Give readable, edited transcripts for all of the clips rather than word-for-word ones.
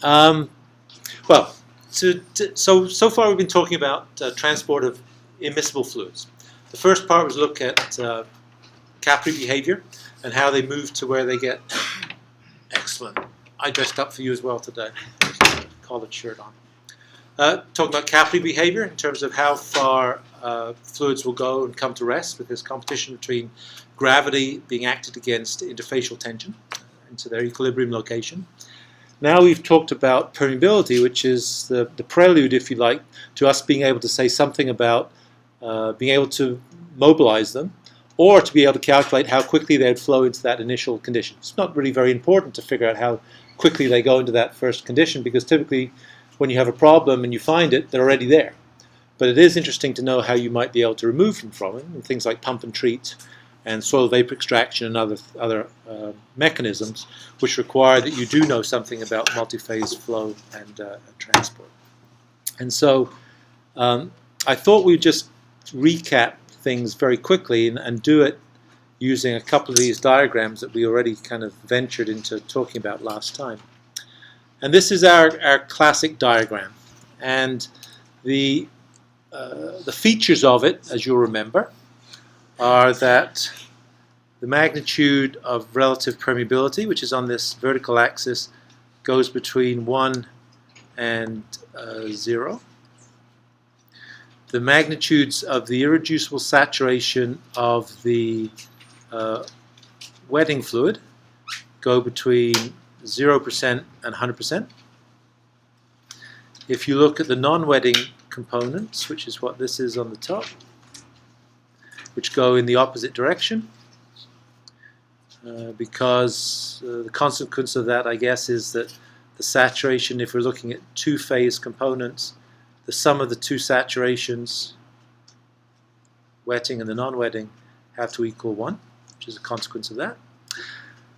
Um, well, so far we've been talking about transport of immiscible fluids. The first part was look at capillary behavior and how they move to where they get. Excellent. I dressed up for you as well today. Collared shirt on. Talking about capillary behavior in terms of how far fluids will go and come to rest with this competition between gravity being acted against interfacial tension into their equilibrium location. Now we've talked about permeability, which is the prelude, if you like, to us being able to say something about being able to mobilize them, or to be able to calculate how quickly they would flow into that initial condition. It's not really very important to figure out how quickly they go into that first condition, because typically when you have a problem and you find it, they're already there. But it is interesting to know how you might be able to remove them from it, and things like pump and treat and soil vapor extraction and other mechanisms which require that you do know something about multiphase flow and transport. And so I thought we'd just recap things very quickly and do it using a couple of these diagrams that we already kind of ventured into talking about last time. And this is our classic diagram. And the features of it, as you'll remember, are that the magnitude of relative permeability, which is on this vertical axis, goes between 1 and 0. The magnitudes of the irreducible saturation of the wetting fluid go between 0% and 100%. If you look at the non-wetting components, which is what this is on the top, which go in the opposite direction, because the consequence of that, I guess, is that the saturation, if we're looking at two-phase components, the sum of the two saturations, wetting and the non-wetting, have to equal 1, which is a consequence of that.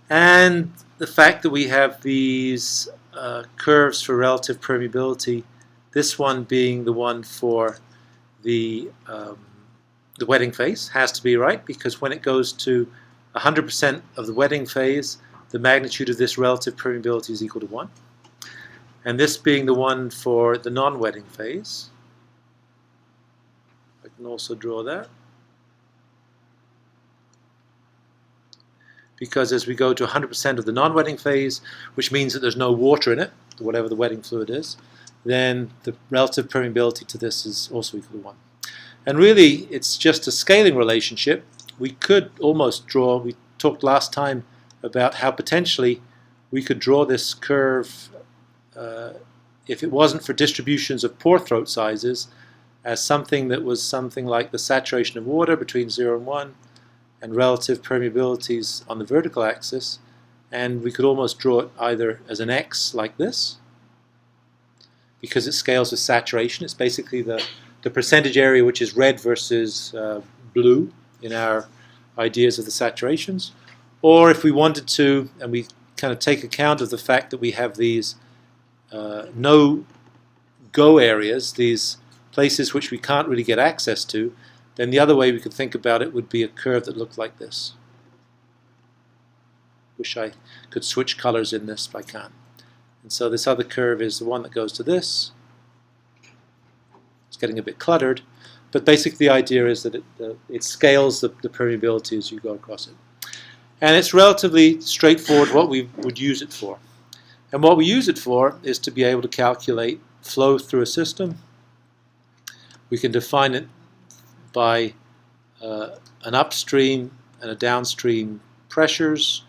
And the fact that we have these curves for relative permeability, this one being the one for the wetting phase, has to be right, because when it goes to 100% of the wetting phase, the magnitude of this relative permeability is equal to 1. And this being the one for the non-wetting phase, I can also draw that. Because as we go to 100% of the non-wetting phase, which means that there's no water in it, whatever the wetting fluid is, then the relative permeability to this is also equal to 1. And really, it's just a scaling relationship. We could almost draw, we talked last time about how potentially we could draw this curve, if it wasn't for distributions of pore throat sizes, as something that was something like the saturation of water between 0 and 1, and relative permeabilities on the vertical axis, and we could almost draw it either as an X like this, because it scales with saturation. It's basically the percentage area which is red versus blue in our ideas of the saturations. Or if we wanted to, and we kind of take account of the fact that we have these no-go areas, these places which we can't really get access to, then the other way we could think about it would be a curve that looked like this. Wish I could switch colors in this, but I can't. And so this other curve is the one that goes to this. It's getting a bit cluttered, but basically the idea is that it scales the permeability as you go across it. And it's relatively straightforward what we would use it for. And what we use it for is to be able to calculate flow through a system. We can define it by an upstream and a downstream pressures.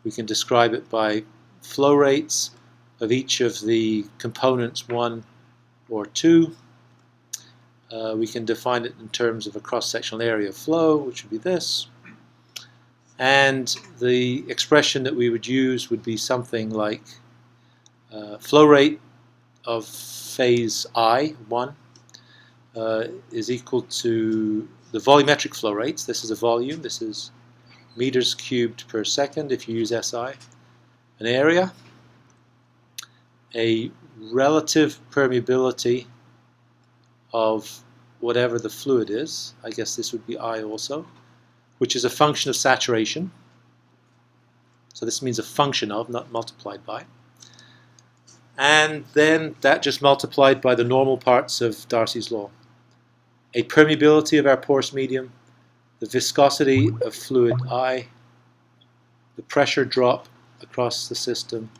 We can describe it by flow rates of each of the components 1 or 2. We can define it in terms of a cross-sectional area of flow, which would be this. And the expression that we would use would be something like flow rate of phase I, 1, is equal to the volumetric flow rates. This is a volume. This is meters cubed per second if you use SI. An area. A relative permeability of whatever the fluid is. I guess this would be I also, which is a function of saturation. So this means a function of, not multiplied by. And then that just multiplied by the normal parts of Darcy's law. A permeability of our porous medium, the viscosity of fluid I, the pressure drop across the system,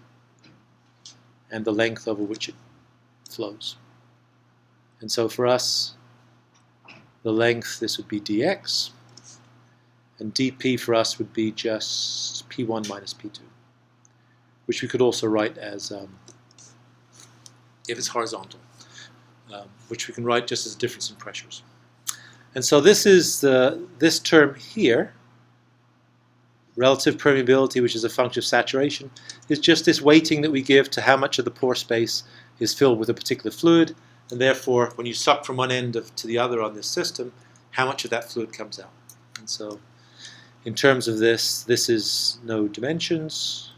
and the length over which it flows. And so for us, the length, this would be dx, and dp for us would be just p1 minus p2, which we could also write as, if it's horizontal, which we can write just as a difference in pressures. And so this is this term here, relative permeability, which is a function of saturation, is just this weighting that we give to how much of the pore space is filled with a particular fluid, and therefore when you suck from one end to the other on this system, how much of that fluid comes out. And so in terms of this is no dimensions,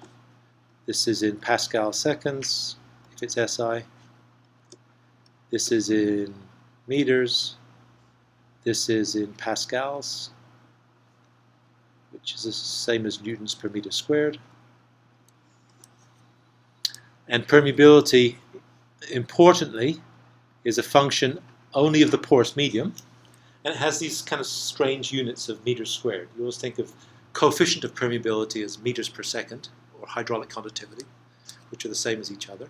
this is in Pascal seconds if it's SI, this is in meters, this is in pascals, which is the same as newtons per meter squared. And permeability, importantly, is a function only of the porous medium, and it has these kind of strange units of meters squared. You always think of coefficient of permeability as meters per second, or hydraulic conductivity, which are the same as each other.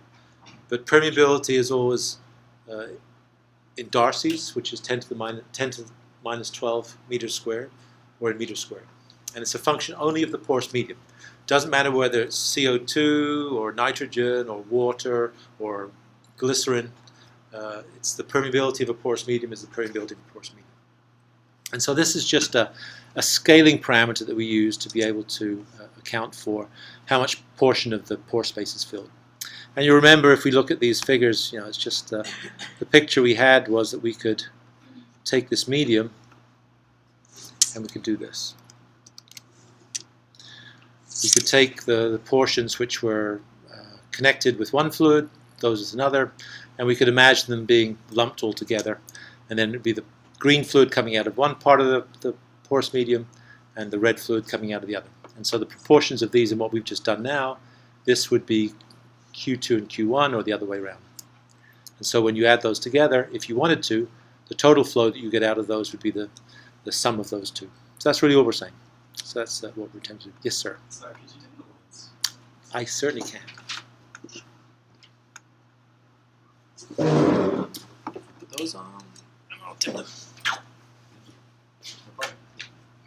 But permeability is always in Darcy's, which is 10 to the minus 12 meters squared, or in meters squared. And it's a function only of the porous medium. Doesn't matter whether it's CO2 or nitrogen or water or glycerin. It's the permeability of a porous medium is the permeability of a porous medium. And so this is just a scaling parameter that we use to be able to account for how much portion of the pore space is filled. And you remember, if we look at these figures, it's just the picture we had was that we could take this medium and we could do this. We could take the portions which were connected with one fluid, those with another, and we could imagine them being lumped all together. And then it would be the green fluid coming out of one part of the porous medium and the red fluid coming out of the other. And so the proportions of these and what we've just done now, this would be Q2 and Q1, or the other way around. And so when you add those together, if you wanted to, the total flow that you get out of those would be the sum of those two. So that's really what we're saying. So that's what we're attempting to do. Yes, sir. So could you dim the lights? I certainly can. Put those on, and I'll dim them.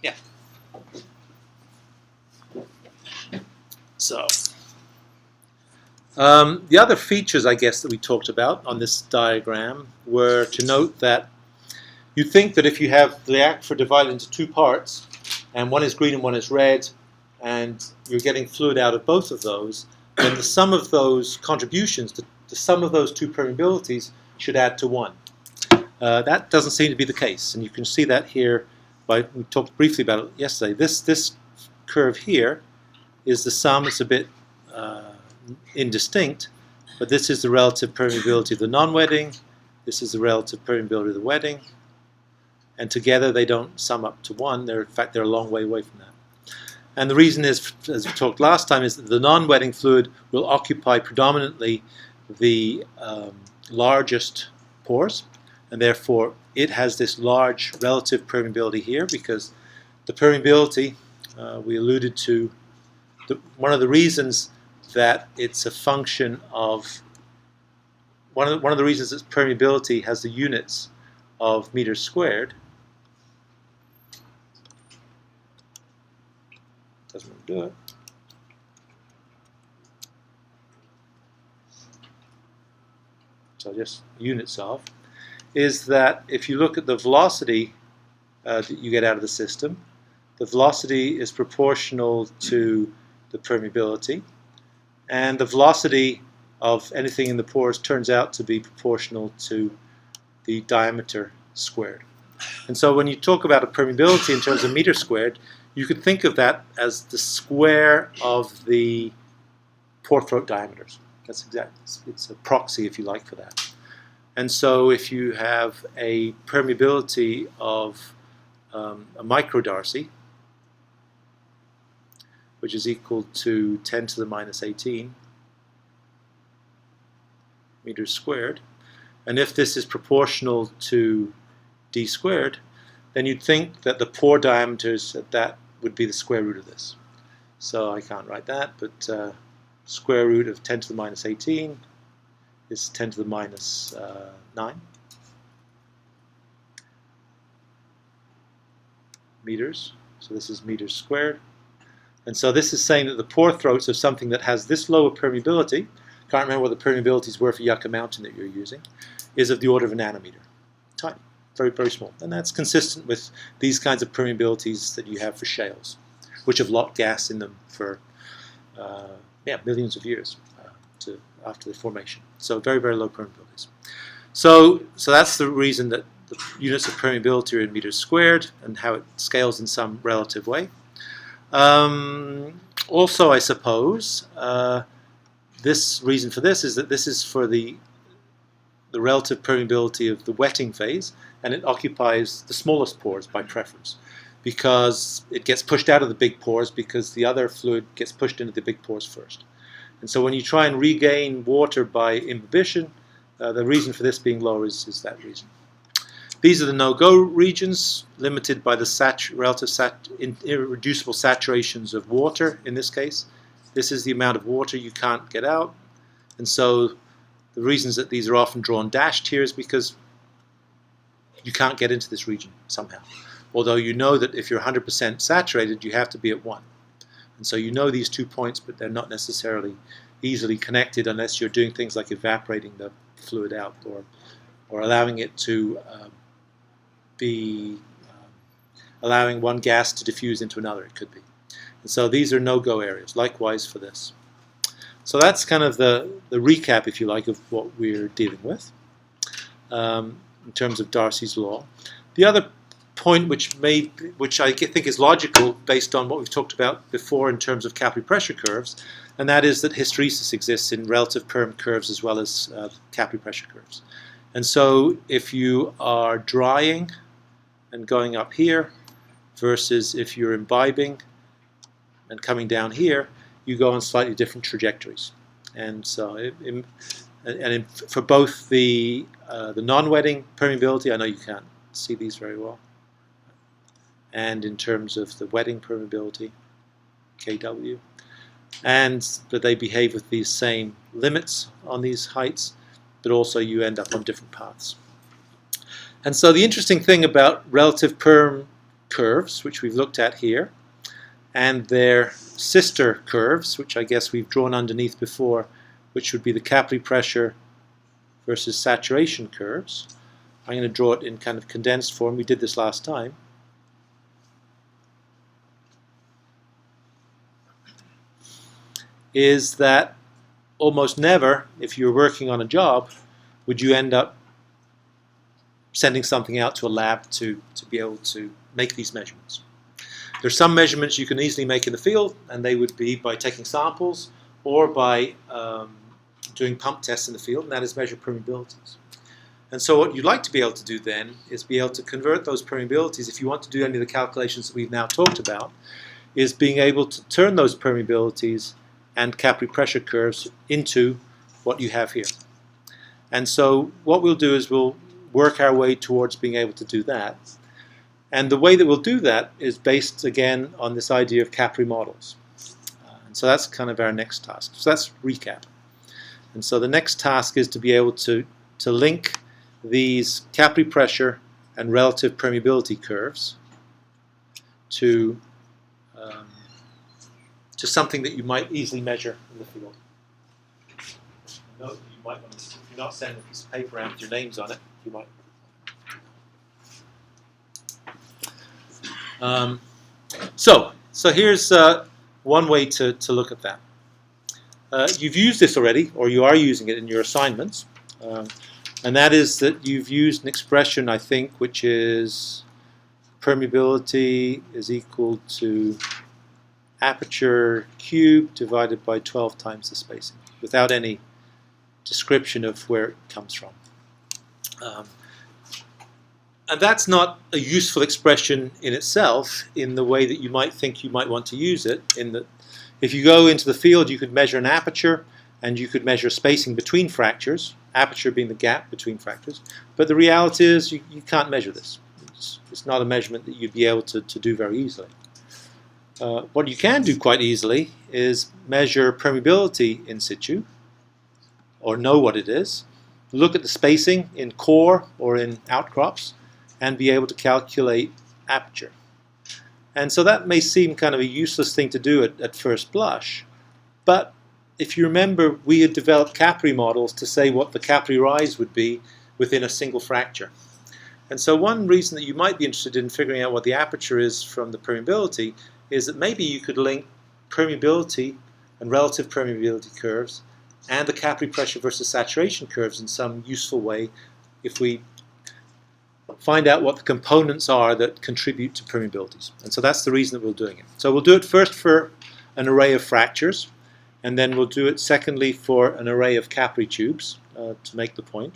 Yeah. So, the other features, I guess, that we talked about on this diagram were to note that you think that if you have the aquifer divided into two parts, and one is green and one is red, and you're getting fluid out of both of those, then the sum of those contributions, the sum of those two permeabilities, should add to one. That doesn't seem to be the case, and you can see that here. We talked briefly about it yesterday. This curve here is the sum. It's a bit indistinct, but this is the relative permeability of the non-wetting. This is the relative permeability of the wetting, and together they don't sum up to one. In fact, they're a long way away from that. And the reason is, as we talked last time, is that the non-wetting fluid will occupy predominantly the largest pores, and therefore it has this large relative permeability here, because the permeability, we alluded to, one of the reasons that it's a function of, one of the reasons that permeability has the units of meters squared, doesn't want to do it, so just units of, is that if you look at the velocity that you get out of the system, the velocity is proportional to the permeability, and the velocity of anything in the pores turns out to be proportional to the diameter squared. And so when you talk about a permeability in terms of meters squared, you could think of that as the square of the pore throat diameters. That's exactly, it's a proxy, if you like, for that. And so if you have a permeability of a microdarcy, which is equal to 10 to the minus 18, meters squared. And if this is proportional to d squared, then you'd think that the pore diameters at that would be the square root of this. So I can't write that, but square root of 10 to the minus 18 is 10 to the minus 9 meters. So this is meters squared. And so this is saying that the pore throats of something that has this low of permeability, can't remember what the permeabilities were for Yucca Mountain that you're using, is of the order of a nanometer. Tiny, very, very small. And that's consistent with these kinds of permeabilities that you have for shales, which have locked gas in them for millions of years after the formation. So very, very low permeabilities. So that's the reason that the units of permeability are in meters squared and how it scales in some relative way. Also, I suppose, this reason for this is that this is for the relative permeability of the wetting phase, and it occupies the smallest pores by preference, because it gets pushed out of the big pores because the other fluid gets pushed into the big pores first. And so when you try and regain water by imbibition, the reason for this being lower is that reason. These are the no-go regions, limited by the relative irreducible saturations of water in this case. This is the amount of water you can't get out. And so the reasons that these are often drawn dashed here is because you can't get into this region somehow. Although you know that if you're 100% saturated, you have to be at 1. And so you know these 2 points, but they're not necessarily easily connected unless you're doing things like evaporating the fluid out or allowing it to allowing one gas to diffuse into another, it could be. And so these are no-go areas, likewise for this. So that's kind of the recap, if you like, of what we're dealing with in terms of Darcy's law. The other point which I think is logical based on what we've talked about before in terms of Kappa pressure curves, and that is that hysteresis exists in relative perm curves as well as Kappa pressure curves. And so if you are drying and going up here versus if you're imbibing and coming down here, you go on slightly different trajectories. And so for both the non-wetting permeability, I know you can't see these very well, and in terms of the wetting permeability, Kw, and that they behave with these same limits on these heights, but also you end up on different paths. And so the interesting thing about relative perm curves, which we've looked at here, and their sister curves, which I guess we've drawn underneath before, which would be the Kappa pressure versus saturation curves. I'm going to draw it in kind of condensed form. We did this last time. Is that almost never, if you're working on a job, would you end up sending something out to a lab to be able to make these measurements. There's some measurements you can easily make in the field, and they would be by taking samples or by doing pump tests in the field, and that is measure permeabilities. And so what you'd like to be able to do then is be able to convert those permeabilities, if you want to do any of the calculations that we've now talked about, is being able to turn those permeabilities and Kappa pressure curves into what you have here. And so what we'll do is we'll work our way towards being able to do that. And the way that we'll do that is based, again, on this idea of Kappa models. And so that's kind of our next task. So that's recap. And so the next task is to be able to link these Kappa pressure and relative permeability curves to something that you might easily measure in the field. Note that you might want to, if you're not sending a piece of paper around with your names on it, you might. So here's one way to look at that. You've used this already, or you are using it in your assignments, and that is that you've used an expression, I think, which is permeability is equal to aperture cubed divided by 12 times the spacing, without any description of where it comes from. And that's not a useful expression in itself in the way that you might think you might want to use it. In that, if you go into the field, you could measure an aperture and you could measure spacing between fractures, aperture being the gap between fractures. But the reality is you can't measure this. It's not a measurement that you'd be able to do very easily. What you can do quite easily is measure permeability in situ, or know what it is, look at the spacing in core or in outcrops, and be able to calculate aperture. And so that may seem kind of a useless thing to do at first blush, but if you remember, we had developed capillary models to say what the capillary rise would be within a single fracture. And so one reason that you might be interested in figuring out what the aperture is from the permeability is that maybe you could link permeability and relative permeability curves and the capillary pressure versus saturation curves in some useful way if we find out what the components are that contribute to permeabilities. And so that's the reason that we're doing it. So we'll do it first for an array of fractures, and then we'll do it secondly for an array of capillary tubes to make the point.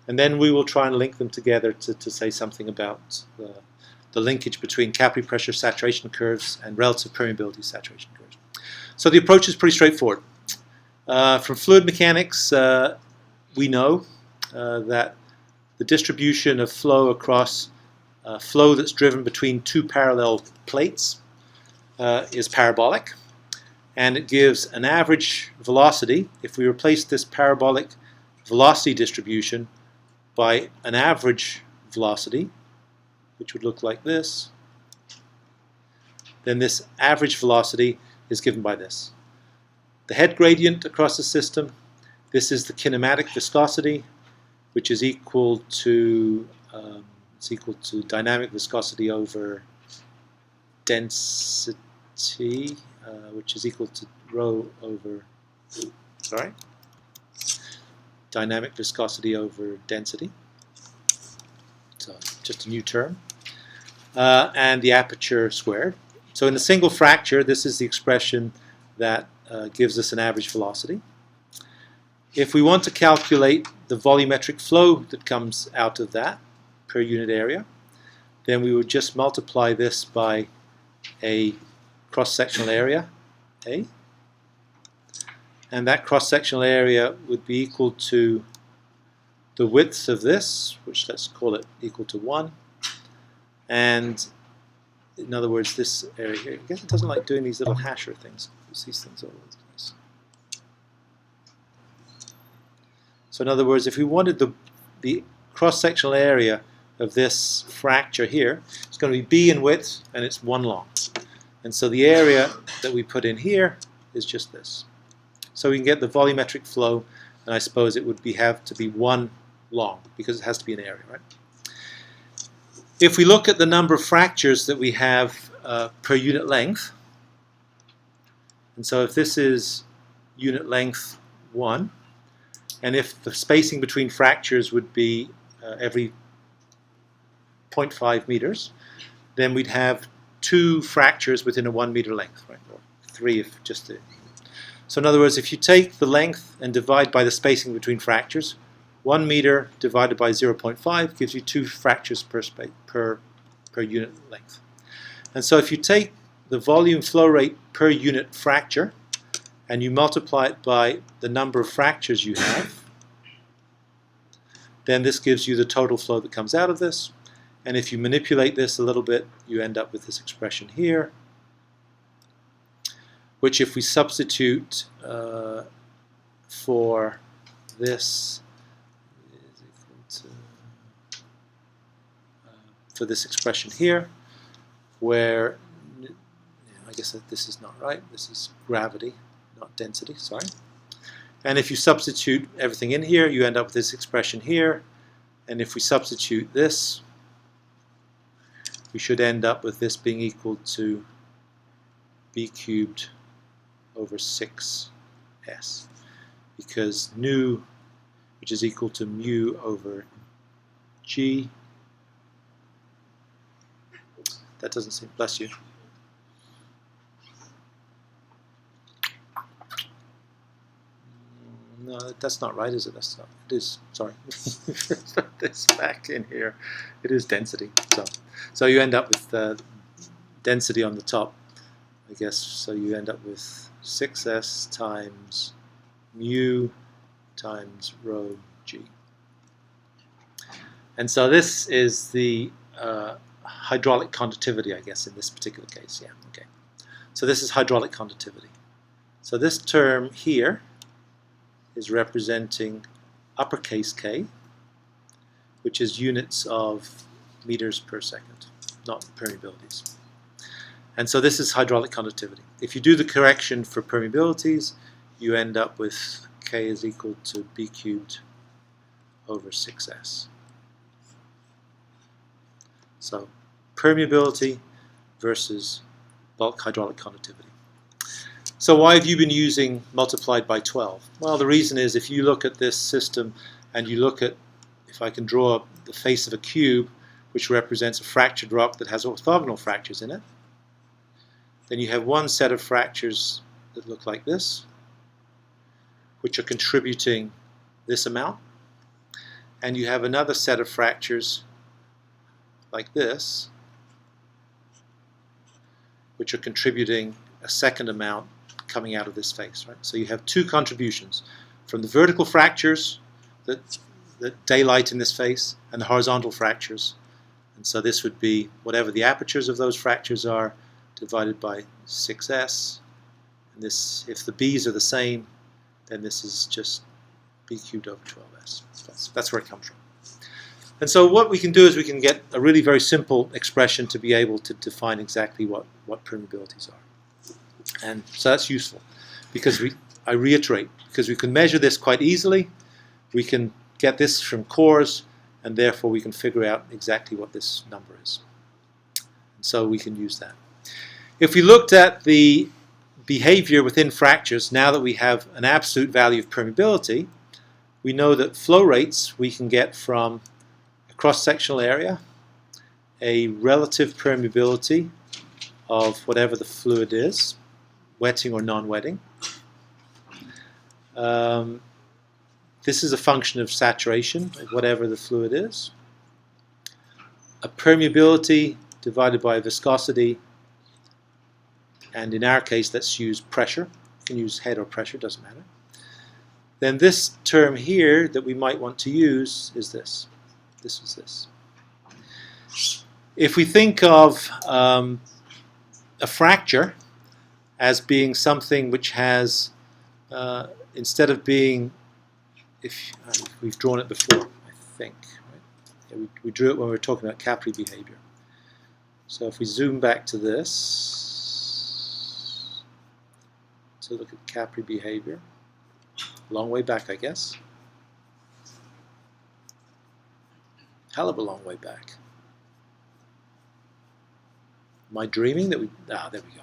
And then we will try and link them together to say something about the linkage between capillary pressure saturation curves and relative permeability saturation curves. So the approach is pretty straightforward. From fluid mechanics, we know that the distribution of flow across flow that's driven between two parallel plates is parabolic, and it gives an average velocity. If we replace this parabolic velocity distribution by an average velocity, which would look like this, then this average velocity is given by this. The head gradient across the system, this is the kinematic viscosity, which is equal to dynamic viscosity over density, which is equal to rho over, dynamic viscosity over density. So just a new term. And the aperture squared. So in a single fracture, this is the expression that gives us an average velocity. If we want to calculate the volumetric flow that comes out of that per unit area, then we would just multiply this by a cross-sectional area, A, and that cross-sectional area would be equal to the width of this, which let's call it equal to 1, and in other words, this area here. I guess it doesn't like doing these little hasher things. It's these things all over the place. So in other words, if we wanted the cross-sectional area of this fracture here, it's going to be b in width, and it's 1 long. And so the area that we put in here is just this. So we can get the volumetric flow, and I suppose it would have to be 1 long, because it has to be an area, right? If we look at the number of fractures that we have per unit length, and so if this is unit length 1, and if the spacing between fractures would be every 0.5 meters, then we'd have 2 fractures within a 1 meter length, right? Or 3 if just the... So in other words, if you take the length and divide by the spacing between fractures, 1 meter divided by 0.5 gives you 2 fractures per unit length. And so if you take the volume flow rate per unit fracture and you multiply it by the number of fractures you have, then this gives you the total flow that comes out of this. And if you manipulate this a little bit, you end up with this expression here, which if we substitute for this is equal to for this expression here, where I guess that this is not right. This is gravity, not density. Sorry. And if you substitute everything in here, you end up with this expression here. And if we substitute this, we should end up with this being equal to b cubed over 6s, because nu, which is equal to mu over g, that doesn't seem, bless you. No, that's not right, is it? That's not. It is. Sorry. Put this back in here. It is density. So you end up with density on the top, I guess. So you end up with 6s times mu times rho G. And so this is the hydraulic conductivity, I guess, in this particular case. Yeah, okay. So this is hydraulic conductivity. So this term here is representing uppercase K, which is units of meters per second, not permeabilities. And so this is hydraulic conductivity. If you do the correction for permeabilities, you end up with K is equal to B cubed over 6S. So permeability versus bulk hydraulic conductivity. So why have you been using multiplied by 12? Well, the reason is if you look at this system and you look at, if I can draw the face of a cube, which represents a fractured rock that has orthogonal fractures in it, then you have one set of fractures that look like this, which are contributing this amount, and you have another set of fractures like this, which are contributing a second amount coming out of this face, right? So you have two contributions from the vertical fractures that daylight in this face and the horizontal fractures. And so this would be whatever the apertures of those fractures are divided by 6S. And this, if the B's are the same, then this is just B cubed over 12S. So that's where it comes from. And so what we can do is we can get a really very simple expression to be able to define exactly what permeabilities are. And so that's useful because I reiterate, because we can measure this quite easily, we can get this from cores, and therefore we can figure out exactly what this number is. And so we can use that. If we looked at the behavior within fractures, now that we have an absolute value of permeability, we know that flow rates we can get from a cross-sectional area, a relative permeability of whatever the fluid is, wetting or non-wetting. This is a function of saturation, of whatever the fluid is. A permeability divided by viscosity, and in our case, let's use pressure. You can use head or pressure, doesn't matter. Then this term here that we might want to use is this. This is this. If we think of a fracture as being something which has, instead of being, if we've drawn it before, I think. Right? Yeah, we drew it when we were talking about capillary behavior. So if we zoom back to this, to look at capillary behavior, long way back, I guess. Hell of a long way back. Am I dreaming that we? Ah, there we go.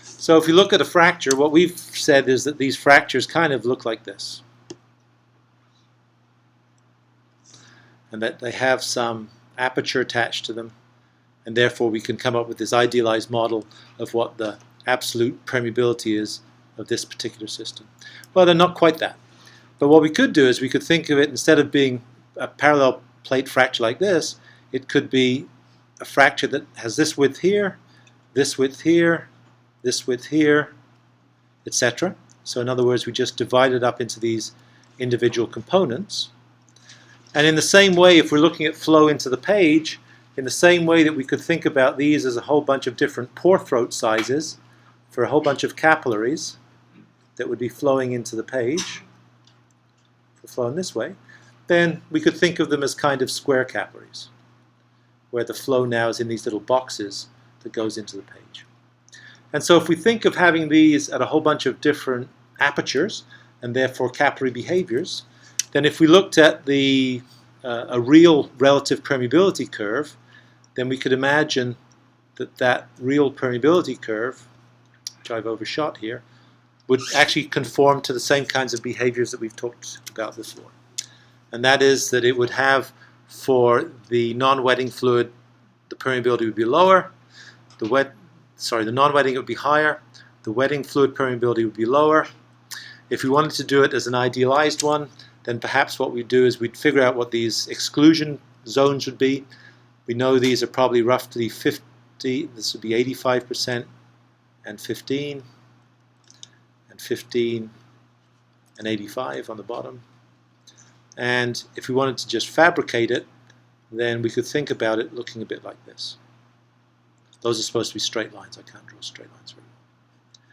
So if you look at a fracture, what we've said is that these fractures kind of look like this. And that they have some aperture attached to them, and therefore we can come up with this idealized model of what the absolute permeability is of this particular system. Well, they're not quite that. But what we could do is we could think of it, instead of being a parallel plate fracture like this, it could be a fracture that has this width here, this width here, this width here, etc. So in other words, we just divide it up into these individual components. And in the same way, if we're looking at flow into the page, in the same way that we could think about these as a whole bunch of different pore throat sizes for a whole bunch of capillaries that would be flowing into the page, for flowing this way, then we could think of them as kind of square capillaries, where the flow now is in these little boxes that goes into the page. And so if we think of having these at a whole bunch of different apertures, and therefore capillary behaviors, then if we looked at a real relative permeability curve, then we could imagine that real permeability curve, which I've overshot here, would actually conform to the same kinds of behaviors that we've talked about before. And that is that it would have, for the non-wetting fluid, the permeability would be lower, the non-wetting would be higher, the wetting fluid permeability would be lower. If we wanted to do it as an idealized one, then perhaps what we'd do is we'd figure out what these exclusion zones would be. We know these are probably roughly 50, this would be 85%, and 15, and 15, and 85 on the bottom. And if we wanted to just fabricate it, then we could think about it looking a bit like this. Those are supposed to be straight lines. I can't draw straight lines very well.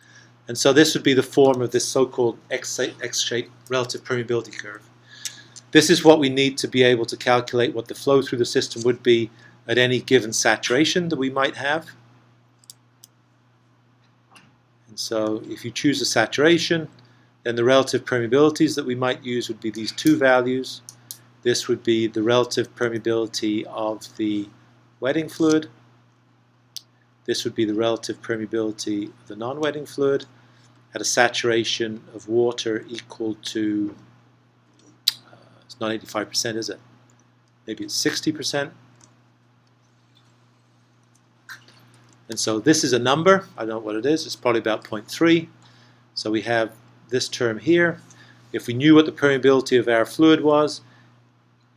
And so this would be the form of this so-called X-shaped relative permeability curve. This is what we need to be able to calculate what the flow through the system would be at any given saturation that we might have. And so if you choose a saturation, then the relative permeabilities that we might use would be these two values. This would be the relative permeability of the wetting fluid. This would be the relative permeability of the non-wetting fluid at a saturation of water equal to, it's not 85%, is it? Maybe it's 60%. And so this is a number. I don't know what it is. It's probably about 0.3. So we have this term here. If we knew what the permeability of our fluid was,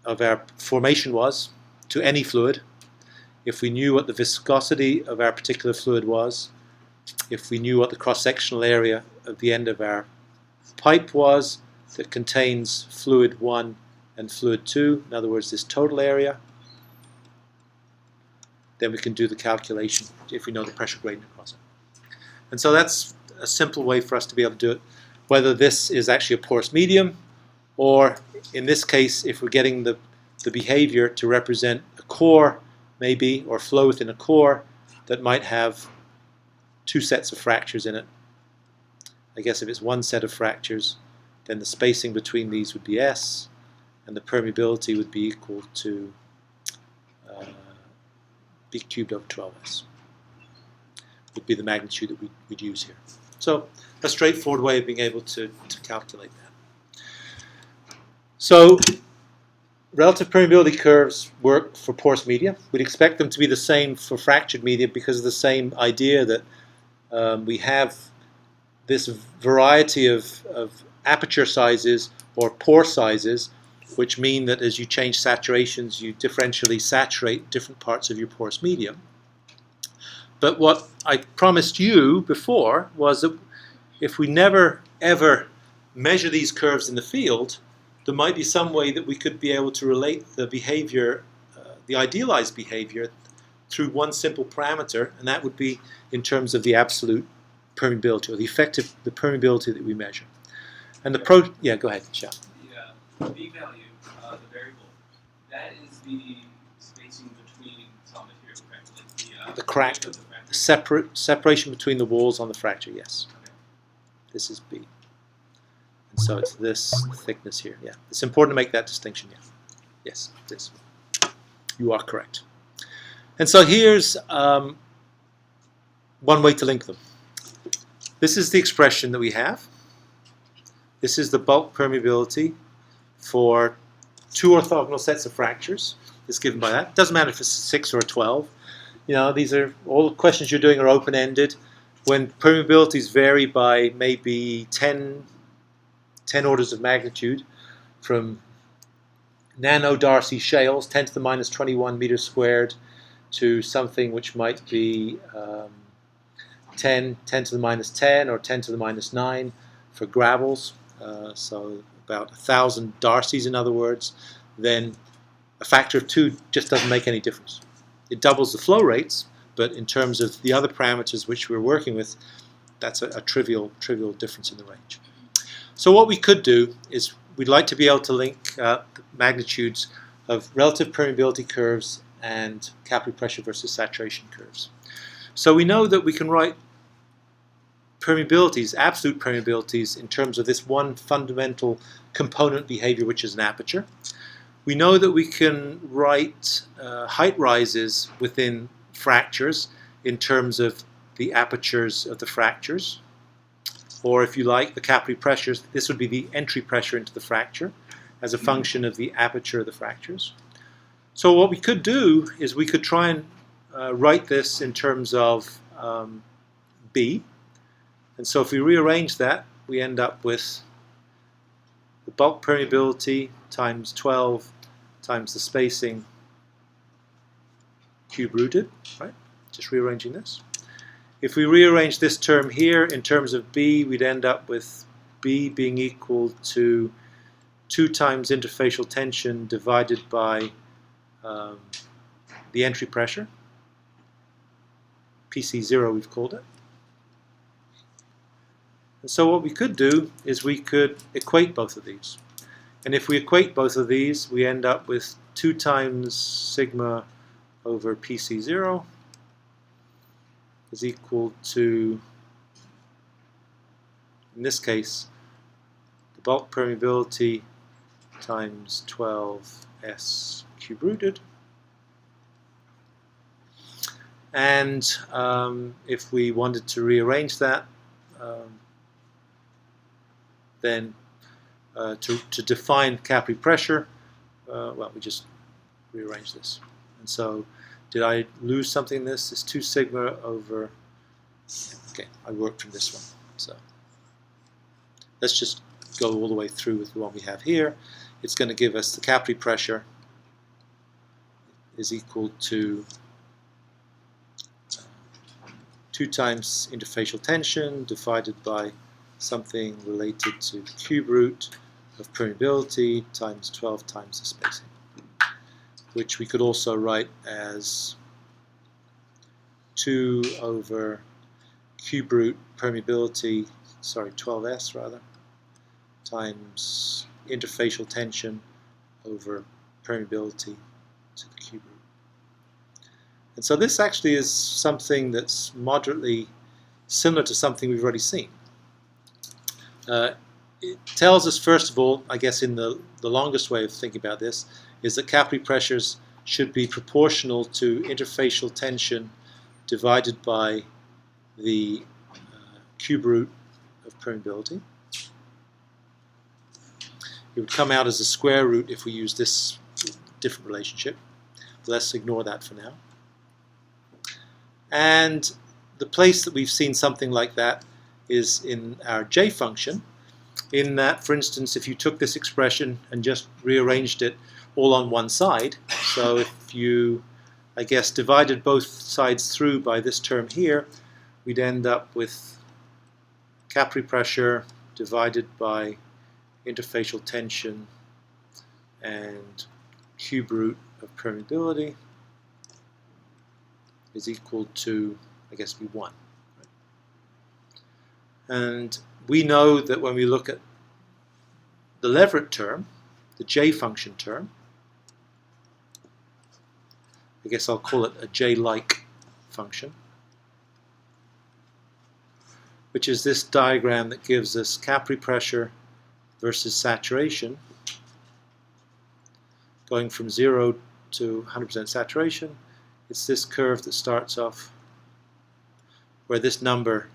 of our formation was, to any fluid, if we knew what the viscosity of our particular fluid was, if we knew what the cross-sectional area of the end of our pipe was that contains fluid 1 and fluid 2, in other words, this total area, then we can do the calculation if we know the pressure gradient across it. And so that's a simple way for us to be able to do it, whether this is actually a porous medium, or in this case, if we're getting the behavior to represent a core, maybe, or flow within a core that might have two sets of fractures in it. I guess if it's one set of fractures, then the spacing between these would be S, and the permeability would be equal to B cubed over 12S. Would be the magnitude that we'd use here. So a straightforward way of being able to calculate that. So relative permeability curves work for porous media. We'd expect them to be the same for fractured media because of the same idea that we have this variety of aperture sizes or pore sizes, which mean that as you change saturations, you differentially saturate different parts of your porous medium. But what I promised you before was that if we never ever measure these curves in the field, there might be some way that we could be able to relate the behavior, the idealized behavior, through one simple parameter, and that would be in terms of the absolute permeability, or the the permeability that we measure. And the yeah, go ahead, Shah. The B value, the variable, that is the spacing between some material, correct? Like the crack, the separation between the walls on the fracture, yes. Okay. This is B. And so it's this thickness here, yeah. It's important to make that distinction, yeah. Yes, this. You are correct. And so here's one way to link them. This is the expression that we have. This is the bulk permeability for two orthogonal sets of fractures. It's given by that. It doesn't matter if it's 6 or 12. You know, these are all the questions you're doing are open-ended. When permeabilities vary by maybe 10 orders of magnitude, from nano-Darcy shales, 10 to the minus 21 meters squared, to something which might be 10 to the minus 10 or 10 to the minus 9 for gravels, so about 1,000 Darcys in other words, then a factor of 2 just doesn't make any difference. It doubles the flow rates, but in terms of the other parameters which we're working with, that's a trivial difference in the range. So what we could do is we'd like to be able to link the magnitudes of relative permeability curves and capillary pressure versus saturation curves. So we know that we can write permeabilities, absolute permeabilities, in terms of this one fundamental component behavior, which is an aperture. We know that we can write height rises within fractures in terms of the apertures of the fractures, or if you like, the capillary pressures. This would be the entry pressure into the fracture as a function of the aperture of the fractures. So what we could do is we could try and write this in terms of B. And so if we rearrange that, we end up with the bulk permeability times 12 times the spacing cube rooted, right? Just rearranging this. If we rearrange this term here in terms of B, we'd end up with B B being equal to 2 times interfacial tension divided by the entry pressure, PC0 we've called it. And so what we could do is we could equate both of these. And if we equate both of these, we end up with 2 times sigma over PC0 is equal to, in this case, the bulk permeability times 12s cube rooted. And if we wanted to rearrange that, then to define Kappa pressure, well, we just rearrange this. And so, did I lose something in this? It's 2 sigma over, okay, I worked from this one. So let's just go all the way through with the one we have here. It's going to give us the Kappa pressure is equal to 2 times interfacial tension divided by something related to the cube root of permeability times 12 times the spacing, which we could also write as 2 over cube root permeability, sorry, 12s rather, times interfacial tension over permeability to the cube root. And so this actually is something that's moderately similar to something we've already seen. It tells us, first of all, I guess in the longest way of thinking about this, is that Kappa pressures should be proportional to interfacial tension divided by the cube root of permeability. It would come out as a square root if we use this different relationship. But let's ignore that for now. And the place that we've seen something like that is in our J function, in that, for instance, if you took this expression and just rearranged it all on one side, so if you, I guess, divided both sides through by this term here, we'd end up with Kappa pressure divided by interfacial tension and cube root of permeability is equal to, I guess, be 1. And we know that when we look at the Leverett term, the J function term, I guess I'll call it a J-like function, which is this diagram that gives us Kappa pressure versus saturation going from 0 to 100% saturation. It's this curve that starts off where this number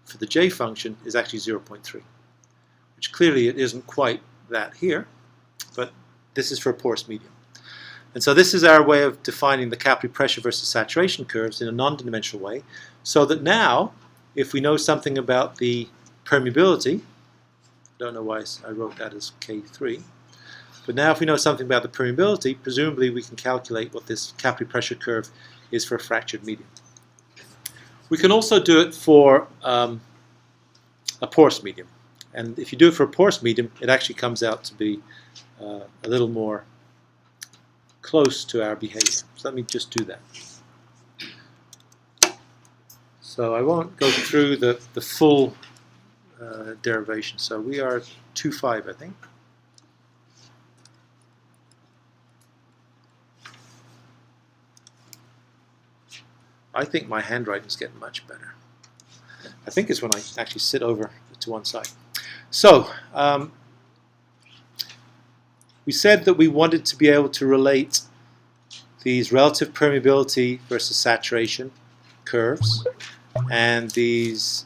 for the J function is actually 0.3, which clearly it isn't quite that here, but this is for a porous medium. And so this is our way of defining the Kappa pressure versus saturation curves in a non-dimensional way, so that now, if we know something about the permeability, don't know why I wrote that as K3, but now if we know something about the permeability, presumably we can calculate what this Kappa pressure curve is for a fractured medium. We can also do it for a porous medium. And if you do it for a porous medium, it actually comes out to be a little more close to our behavior. So let me just do that. So I won't go through the full derivation. So we are 2.5, I think. I think my handwriting is getting much better. I think it's when I actually sit over to one side. So, we said that we wanted to be able to relate these relative permeability versus saturation curves and these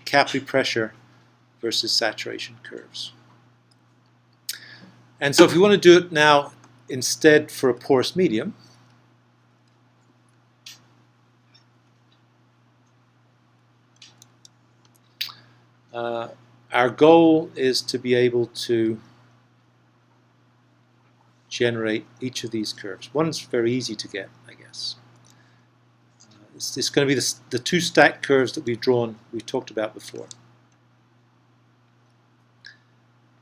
Kappa pressure versus saturation curves. And so if we want to do it now instead for a porous medium, our goal is to be able to generate each of these curves. One's very easy to get, I guess. It's going to be the two stacked curves that we've talked about before.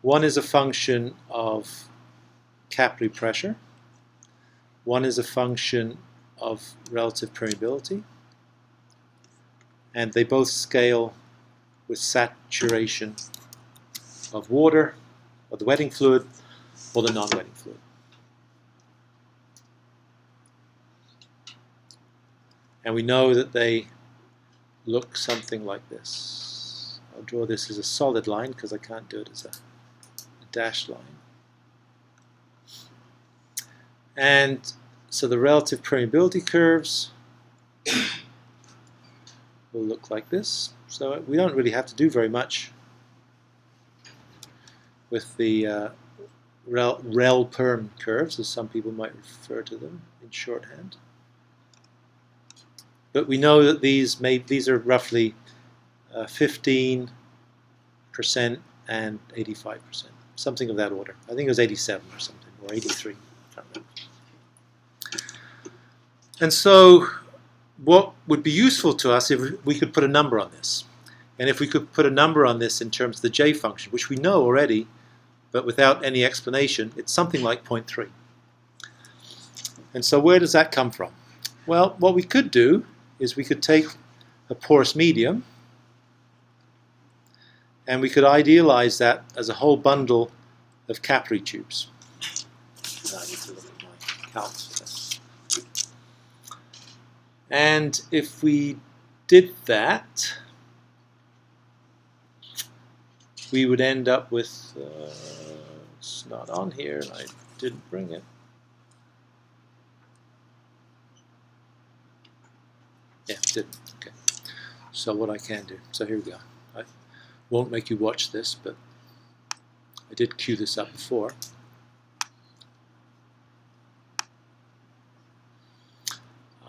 One is a function of capillary pressure. One is a function of relative permeability. And they both scale with saturation of water, or the wetting fluid, or the non-wetting fluid. And we know that they look something like this. I'll draw this as a solid line because I can't do it as a dashed line. And so the relative permeability curves will look like this. So we don't really have to do very much with the rel perm curves, as some people might refer to them in shorthand. But we know that these are roughly 15% and 85%, something of that order. I think it was 87 or something, or 83. I can't remember. And so what would be useful to us if we could put a number on this? And if we could put a number on this in terms of the J function, which we know already, but without any explanation, it's something like 0.3. And so where does that come from? Well, what we could do is we could take a porous medium and we could idealize that as a whole bundle of capillary tubes. I need to look at my calcs for this. And if we did that, we would end up with, it's not on here, and I didn't bring it. Yeah, didn't. Okay. So what I can do, so here we go. I won't make you watch this, but I did cue this up before.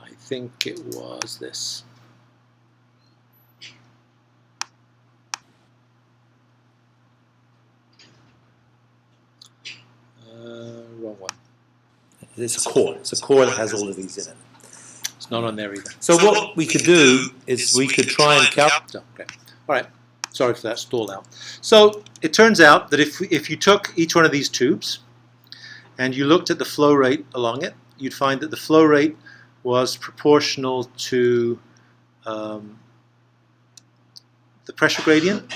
I think it was this. Wrong one. It's a core. It's a core that has all of these in it. It's not on there either. So what we could do is we could try and calculate. Okay. All right. Sorry for that stall out. So it turns out that if you took each one of these tubes and you looked at the flow rate along it, you'd find that the flow rate was proportional to the pressure gradient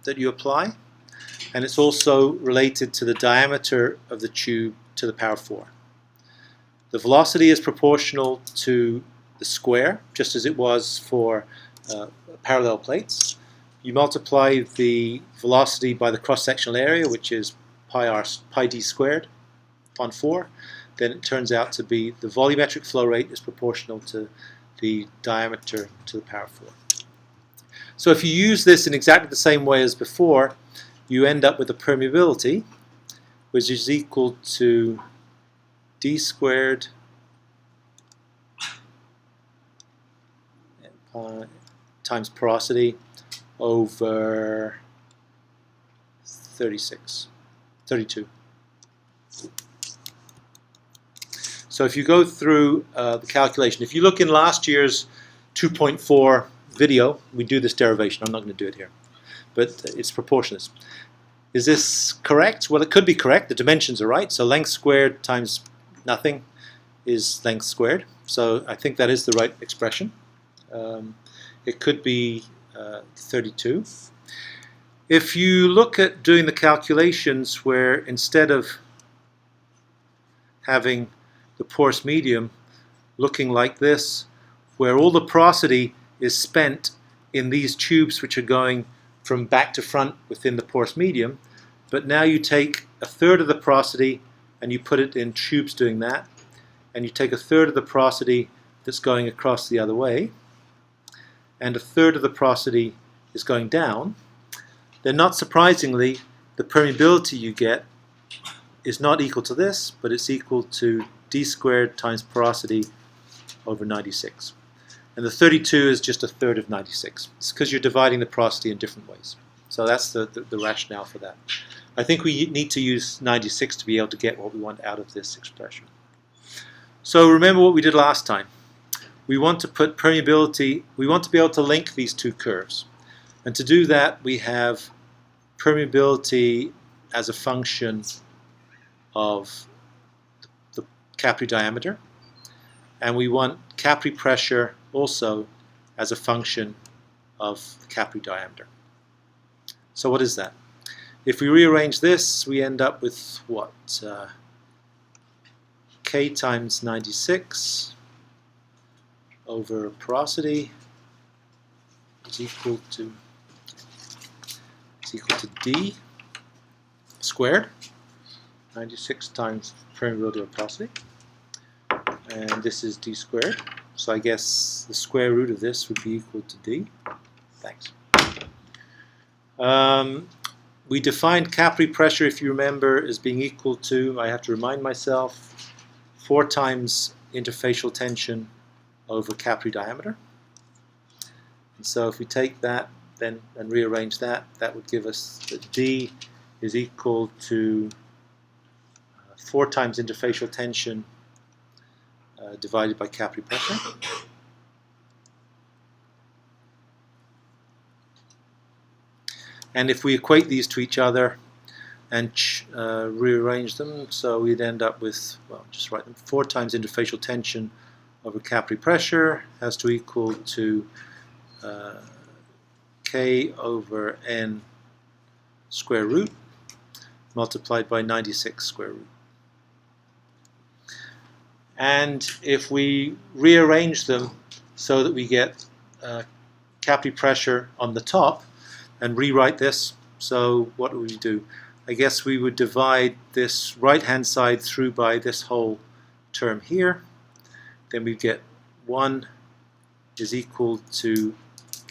that you apply, and it's also related to the diameter of the tube to the power 4. The velocity is proportional to the square, just as it was for parallel plates. You multiply the velocity by the cross-sectional area, which is pi d squared upon 4. Then it turns out to be the volumetric flow rate is proportional to the diameter to the power 4. So if you use this in exactly the same way as before, you end up with a permeability, which is equal to d squared times porosity over 32. So if you go through the calculation, if you look in last year's 2.4 video, we do this derivation. I'm not going to do it here, but it's proportionate. Is this correct? Well, it could be correct. The dimensions are right. So length squared times nothing is length squared. So I think that is the right expression. It could be 32. If you look at doing the calculations where instead of having the porous medium looking like this, where all the porosity is spent in these tubes which are going from back to front within the porous medium, but now you take a third of the porosity and you put it in tubes doing that, and you take a third of the porosity that's going across the other way, and a third of the porosity is going down, then not surprisingly, the permeability you get is not equal to this, but it's equal to d squared times porosity over 96. And the 32 is just a third of 96. It's because you're dividing the porosity in different ways. So that's the rationale for that. I think we need to use 96 to be able to get what we want out of this expression. So remember what we did last time. We want to put permeability, we want to be able to link these two curves. And to do that, we have permeability as a function of the capillary diameter, and we want capillary pressure also as a function of the capillary diameter. So what is that? If we rearrange this, we end up with what? K times 96 over porosity is equal to D squared. 96 times permeability over porosity. And this is D squared. So I guess the square root of this would be equal to D. Thanks. We defined capillary pressure, if you remember, as being equal to, I have to remind myself, 4 times interfacial tension over capillary diameter. And so if we take that then and rearrange that, that would give us that D is equal to 4 times interfacial tension divided by capillary pressure. And if we equate these to each other and rearrange them, so we'd end up with, well, just write them, 4 times interfacial tension over capillary pressure has to equal to K over N square root multiplied by 96 square root. And if we rearrange them so that we get capillary pressure on the top, and rewrite this, so what would we do? I guess we would divide this right-hand side through by this whole term here. Then we get 1 is equal to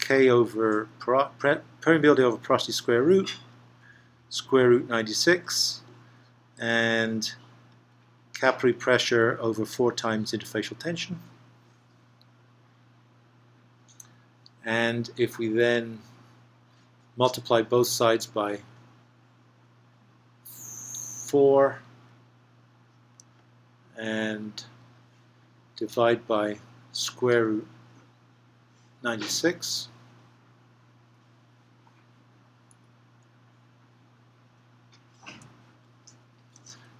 K over permeability over porosity square root 96, and capillary pressure over 4 times interfacial tension. And if we then multiply both sides by 4 and divide by square root 96,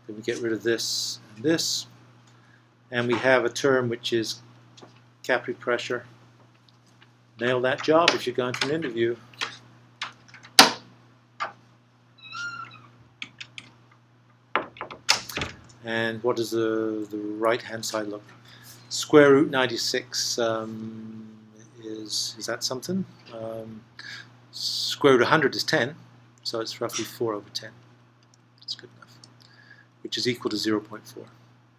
then we get rid of this and this, and we have a term which is capillary pressure. Nail that job if you're going for an interview. And what does the right-hand side look? Square root 96 is that something? Square root 100 is 10, so it's roughly 4 over 10. That's good enough. Which is equal to 0.4.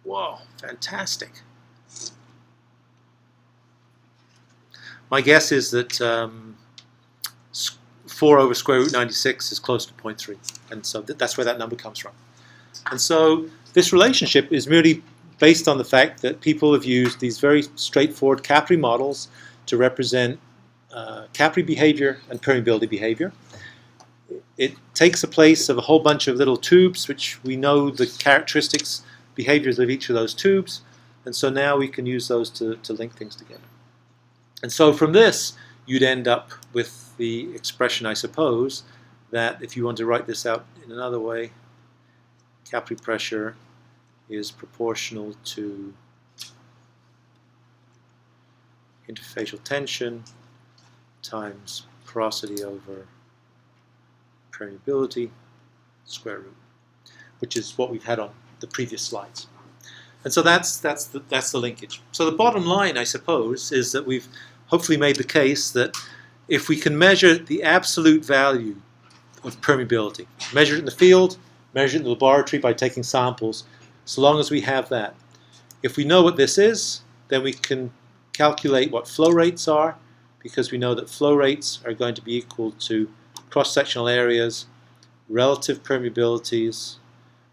Whoa, fantastic. My guess is that 4 over square root 96 is close to 0.3, and so that's where that number comes from. And so this relationship is merely based on the fact that people have used these very straightforward capillary models to represent capillary behavior and permeability behavior. It takes the place of a whole bunch of little tubes, which we know the characteristics, behaviors of each of those tubes, and so now we can use those to link things together. And so from this, you'd end up with the expression, I suppose, that if you want to write this out in another way, capillary pressure is proportional to interfacial tension times porosity over permeability square root, which is what we've had on the previous slides. And so that's the linkage. So the bottom line, I suppose, is that we've hopefully made the case that if we can measure the absolute value of permeability, measure it in the field, measure it in the laboratory by taking samples, so long as we have that. If we know what this is, then we can calculate what flow rates are, because we know that flow rates are going to be equal to cross-sectional areas, relative permeabilities,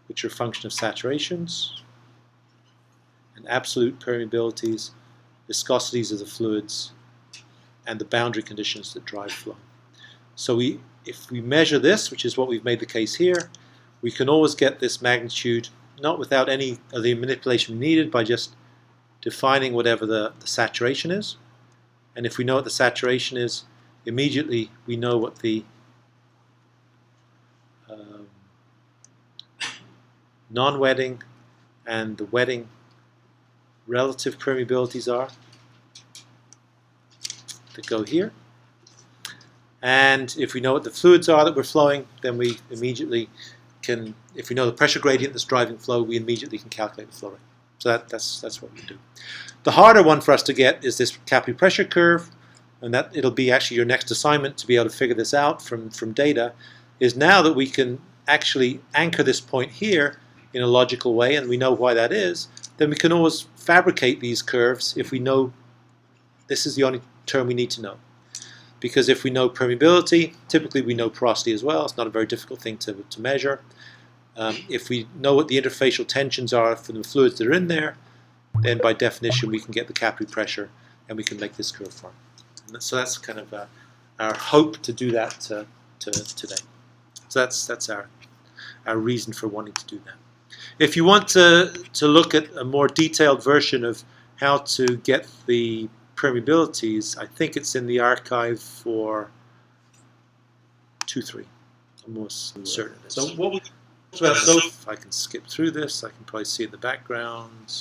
which are a function of saturations, and absolute permeabilities, viscosities of the fluids, and the boundary conditions that drive flow. So if we measure this, which is what we've made the case here, we can always get this magnitude, not without any of the manipulation needed, by just defining whatever the saturation is. And if we know what the saturation is, immediately we know what the non-wetting and the wetting relative permeabilities are that go here. And if we know what the fluids are that we're flowing, then we immediately can, if we know the pressure gradient that's driving flow, we immediately can calculate the flow rate. So that's what we do. The harder one for us to get is this Kappa pressure curve, and that it'll be actually your next assignment to be able to figure this out from data, is now that we can actually anchor this point here in a logical way, and we know why that is, then we can always fabricate these curves if we know this is the only term we need to know. Because if we know permeability, typically we know porosity as well. It's not a very difficult thing to measure. If we know what the interfacial tensions are for the fluids that are in there, then by definition we can get the Kappa pressure and we can make this curve form. And so that's kind of our hope to do that today. So that's our reason for wanting to do that. If you want to look at a more detailed version of how to get the permeabilities, I think it's in the archive for 2.3. I'm almost certain it is. So what we If I can skip through this, I can probably see in the background.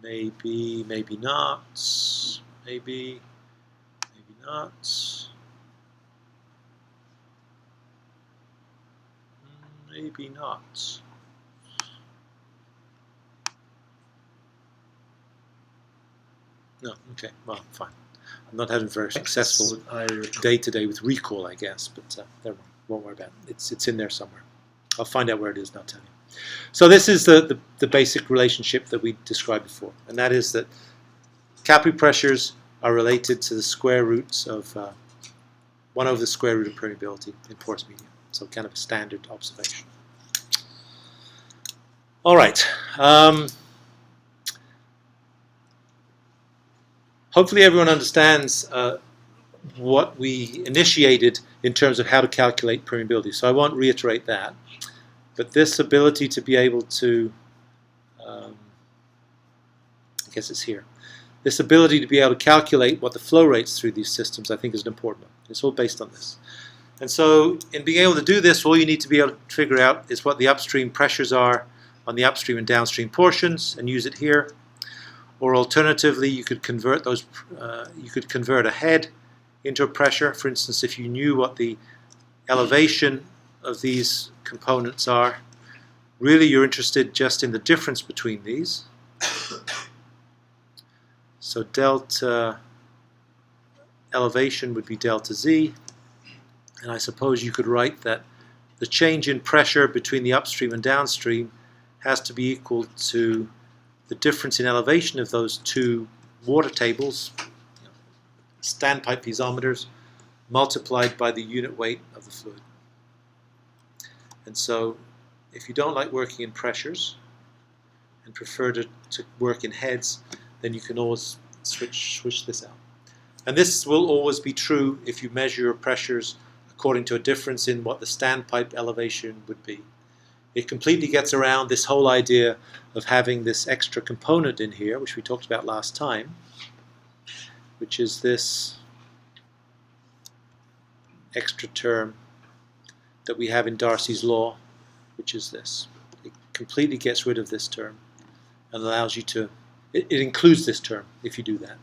Maybe, maybe not. Maybe, maybe not. Maybe not. No, okay, well, fine. I'm not having a very successful day today with recall, I guess, but never mind. Won't worry about it. It's in there somewhere. I'll find out where it is and I'll tell you. So this is the basic relationship that we described before, and that is that Kappa pressures are related to the square roots of 1 over the square root of permeability in porous media. So kind of a standard observation. All right. Hopefully everyone understands what we initiated in terms of how to calculate permeability. So I won't reiterate that. But this ability to be able to, I guess it's here, this ability to be able to calculate what the flow rates through these systems, I think is an important one. It's all based on this. And so in being able to do this, all you need to be able to figure out is what the upstream pressures are on the upstream and downstream portions and use it here. Or alternatively, you could convert those. You could convert a head into a pressure. For instance, if you knew what the elevation of these components are, really you're interested just in the difference between these. So delta elevation would be delta z, and I suppose you could write that the change in pressure between the upstream and downstream has to be equal to the difference in elevation of those two water tables, standpipe piezometers, multiplied by the unit weight of the fluid. And so if you don't like working in pressures and prefer to work in heads, then you can always switch this out. And this will always be true if you measure your pressures according to a difference in what the standpipe elevation would be. It completely gets around this whole idea of having this extra component in here, which we talked about last time, which is this extra term that we have in Darcy's law, which is this. It completely gets rid of this term and allows you to, it includes this term if you do that.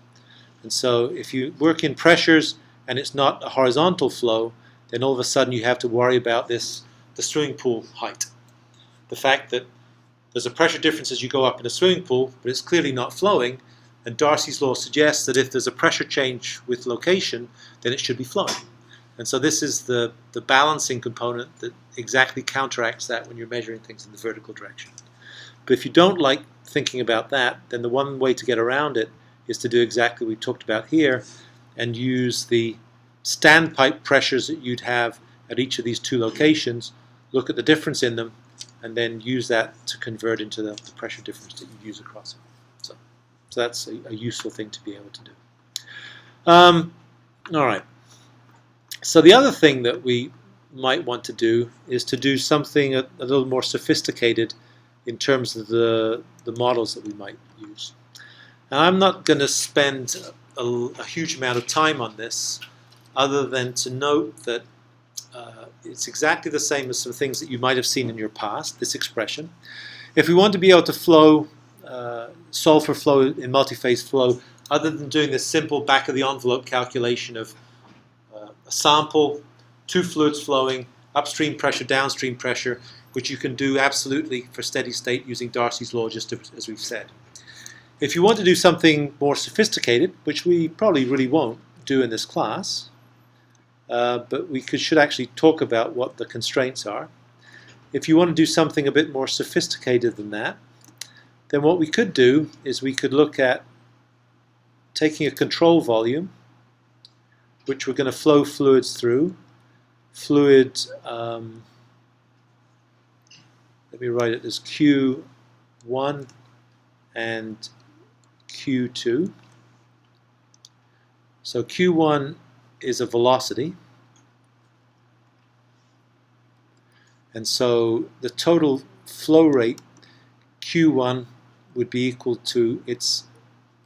And so if you work in pressures and it's not a horizontal flow, then all of a sudden you have to worry about this, the swimming pool height. The fact that there's a pressure difference as you go up in a swimming pool, but it's clearly not flowing, and Darcy's law suggests that if there's a pressure change with location, then it should be flowing. And so this is the balancing component that exactly counteracts that when you're measuring things in the vertical direction. But if you don't like thinking about that, then the one way to get around it is to do exactly what we talked about here and use the standpipe pressures that you'd have at each of these two locations, look at the difference in them, and then use that to convert into the pressure difference that you use across it. So that's a useful thing to be able to do. All right. So the other thing that we might want to do is to do something a little more sophisticated in terms of the models that we might use. And I'm not going to spend a huge amount of time on this, other than to note that it's exactly the same as some things that you might have seen in your past, this expression. If we want to be able to flow, solve for flow in multiphase flow, other than doing this simple back-of-the-envelope calculation of a sample, two fluids flowing, upstream pressure, downstream pressure, which you can do absolutely for steady state using Darcy's law, just as we've said. If you want to do something more sophisticated, which we probably really won't do in this class, but we should actually talk about what the constraints are. If you want to do something a bit more sophisticated than that, then what we could do is we could look at taking a control volume, which we're going to flow fluids through. Fluid, let me write it as Q1 and Q2. So Q1 is a velocity, and so the total flow rate Q1 would be equal to its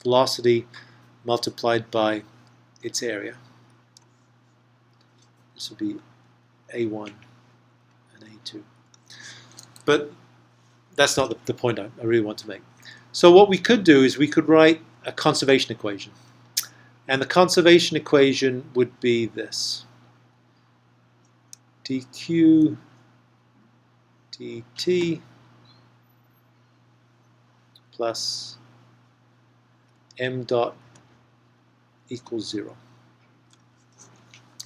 velocity multiplied by its area. This would be A1 and A2. But that's not the point I really want to make. So what we could do is we could write a conservation equation. And the conservation equation would be this. dq dt plus m dot equals 0.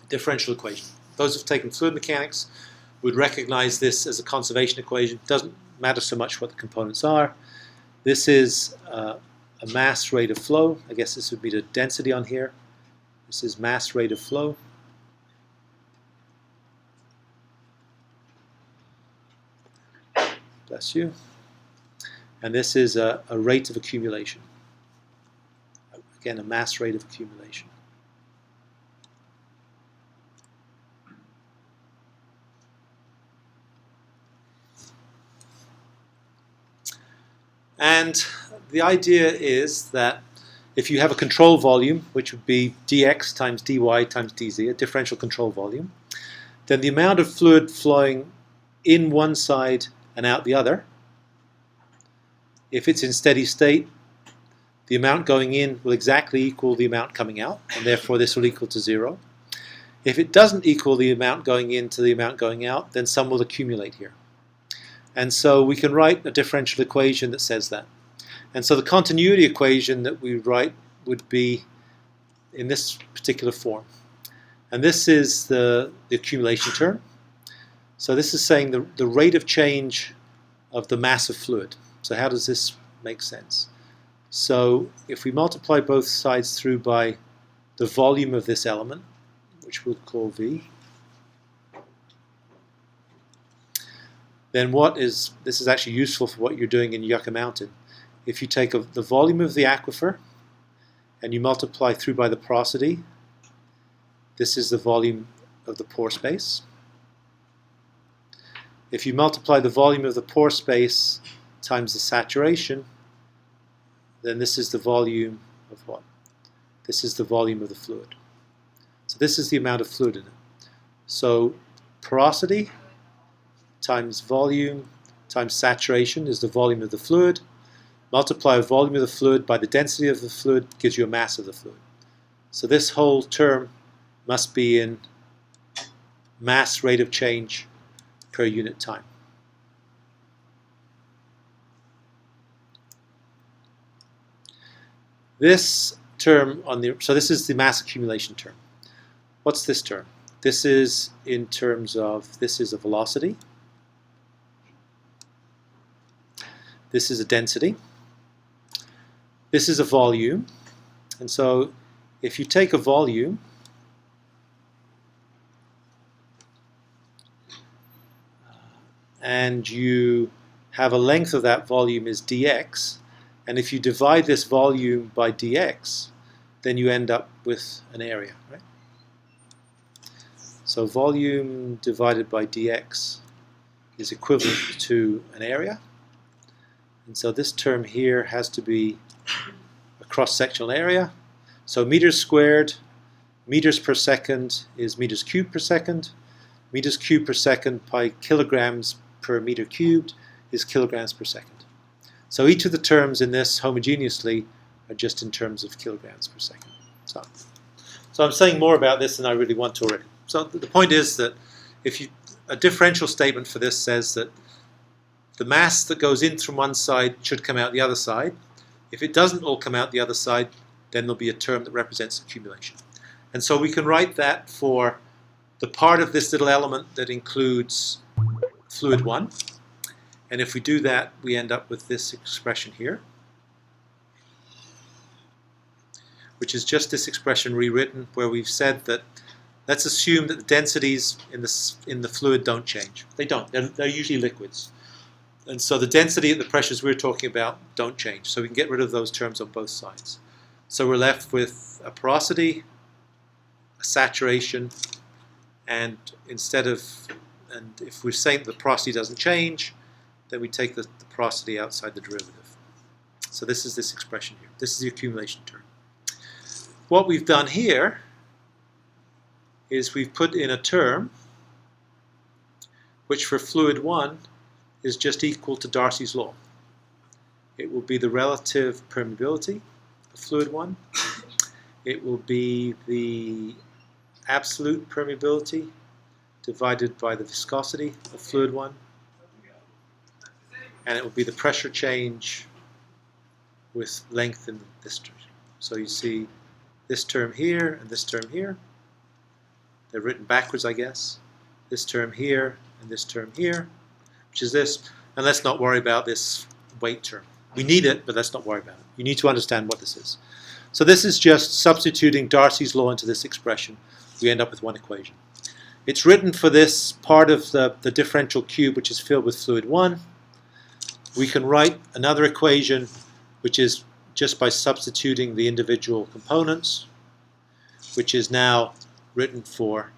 Differential equation. Those who've taken fluid mechanics would recognize this as a conservation equation. It doesn't matter so much what the components are. This is a mass rate of flow. I guess this would be the density on here. This is mass rate of flow. Bless you. And this is a rate of accumulation. Again, a mass rate of accumulation. And the idea is that if you have a control volume, which would be dx times dy times dz, a differential control volume, then the amount of fluid flowing in one side and out the other, if it's in steady state, the amount going in will exactly equal the amount coming out, and therefore this will equal to 0. If it doesn't equal the amount going in to the amount going out, then some will accumulate here. And so we can write a differential equation that says that. And so the continuity equation that we write would be in this particular form. And this is the accumulation term. So this is saying the rate of change of the mass of fluid. So how does this make sense? So if we multiply both sides through by the volume of this element, which we'll call V, then this is actually useful for what you're doing in Yucca Mountain. If you take the volume of the aquifer and you multiply through by the porosity, this is the volume of the pore space. If you multiply the volume of the pore space times the saturation, then this is the volume of what? This is the volume of the fluid. So this is the amount of fluid in it. So porosity times volume times saturation is the volume of the fluid. Multiply the volume of the fluid by the density of the fluid gives you a mass of the fluid. So this whole term must be in mass rate of change per unit time. This term so this is the mass accumulation term. What's this term? This is in terms of, this is a velocity. This is a density. This is a volume. And so if you take a volume, and you have a length of that volume is dx, and if you divide this volume by dx, then you end up with an area, right? So volume divided by dx is equivalent to an area. And so this term here has to be a cross-sectional area. So meters squared, meters per second is meters cubed per second, meters cubed per second by kilograms per meter cubed is kilograms per second. So each of the terms in this homogeneously are just in terms of kilograms per second. So I'm saying more about this than I really want to already. So the point is that a differential statement for this says that the mass that goes in from one side should come out the other side. If it doesn't all come out the other side, then there'll be a term that represents accumulation. And so we can write that for the part of this little element that includes fluid 1. And if we do that, we end up with this expression here, which is just this expression rewritten, where we've said that let's assume that the densities in the fluid don't change. They don't. They're usually liquids. And so the density at the pressures we're talking about don't change. So we can get rid of those terms on both sides. So we're left with a porosity, a saturation, and if we're saying that the porosity doesn't change, then we take the porosity outside the derivative. So this is this expression here. This is the accumulation term. What we've done here is we've put in a term which for fluid 1 is just equal to Darcy's law. It will be the relative permeability of fluid 1. It will be the absolute permeability divided by the viscosity of fluid 1. And it will be the pressure change with length in this term. So you see this term here and this term here. They're written backwards, I guess. This term here and this term here, which is this. And let's not worry about this weight term. We need it, but let's not worry about it. You need to understand what this is. So this is just substituting Darcy's law into this expression. We end up with one equation. It's written for this part of the differential cube, which is filled with fluid 1. We can write another equation, which is just by substituting the individual components, which is now written for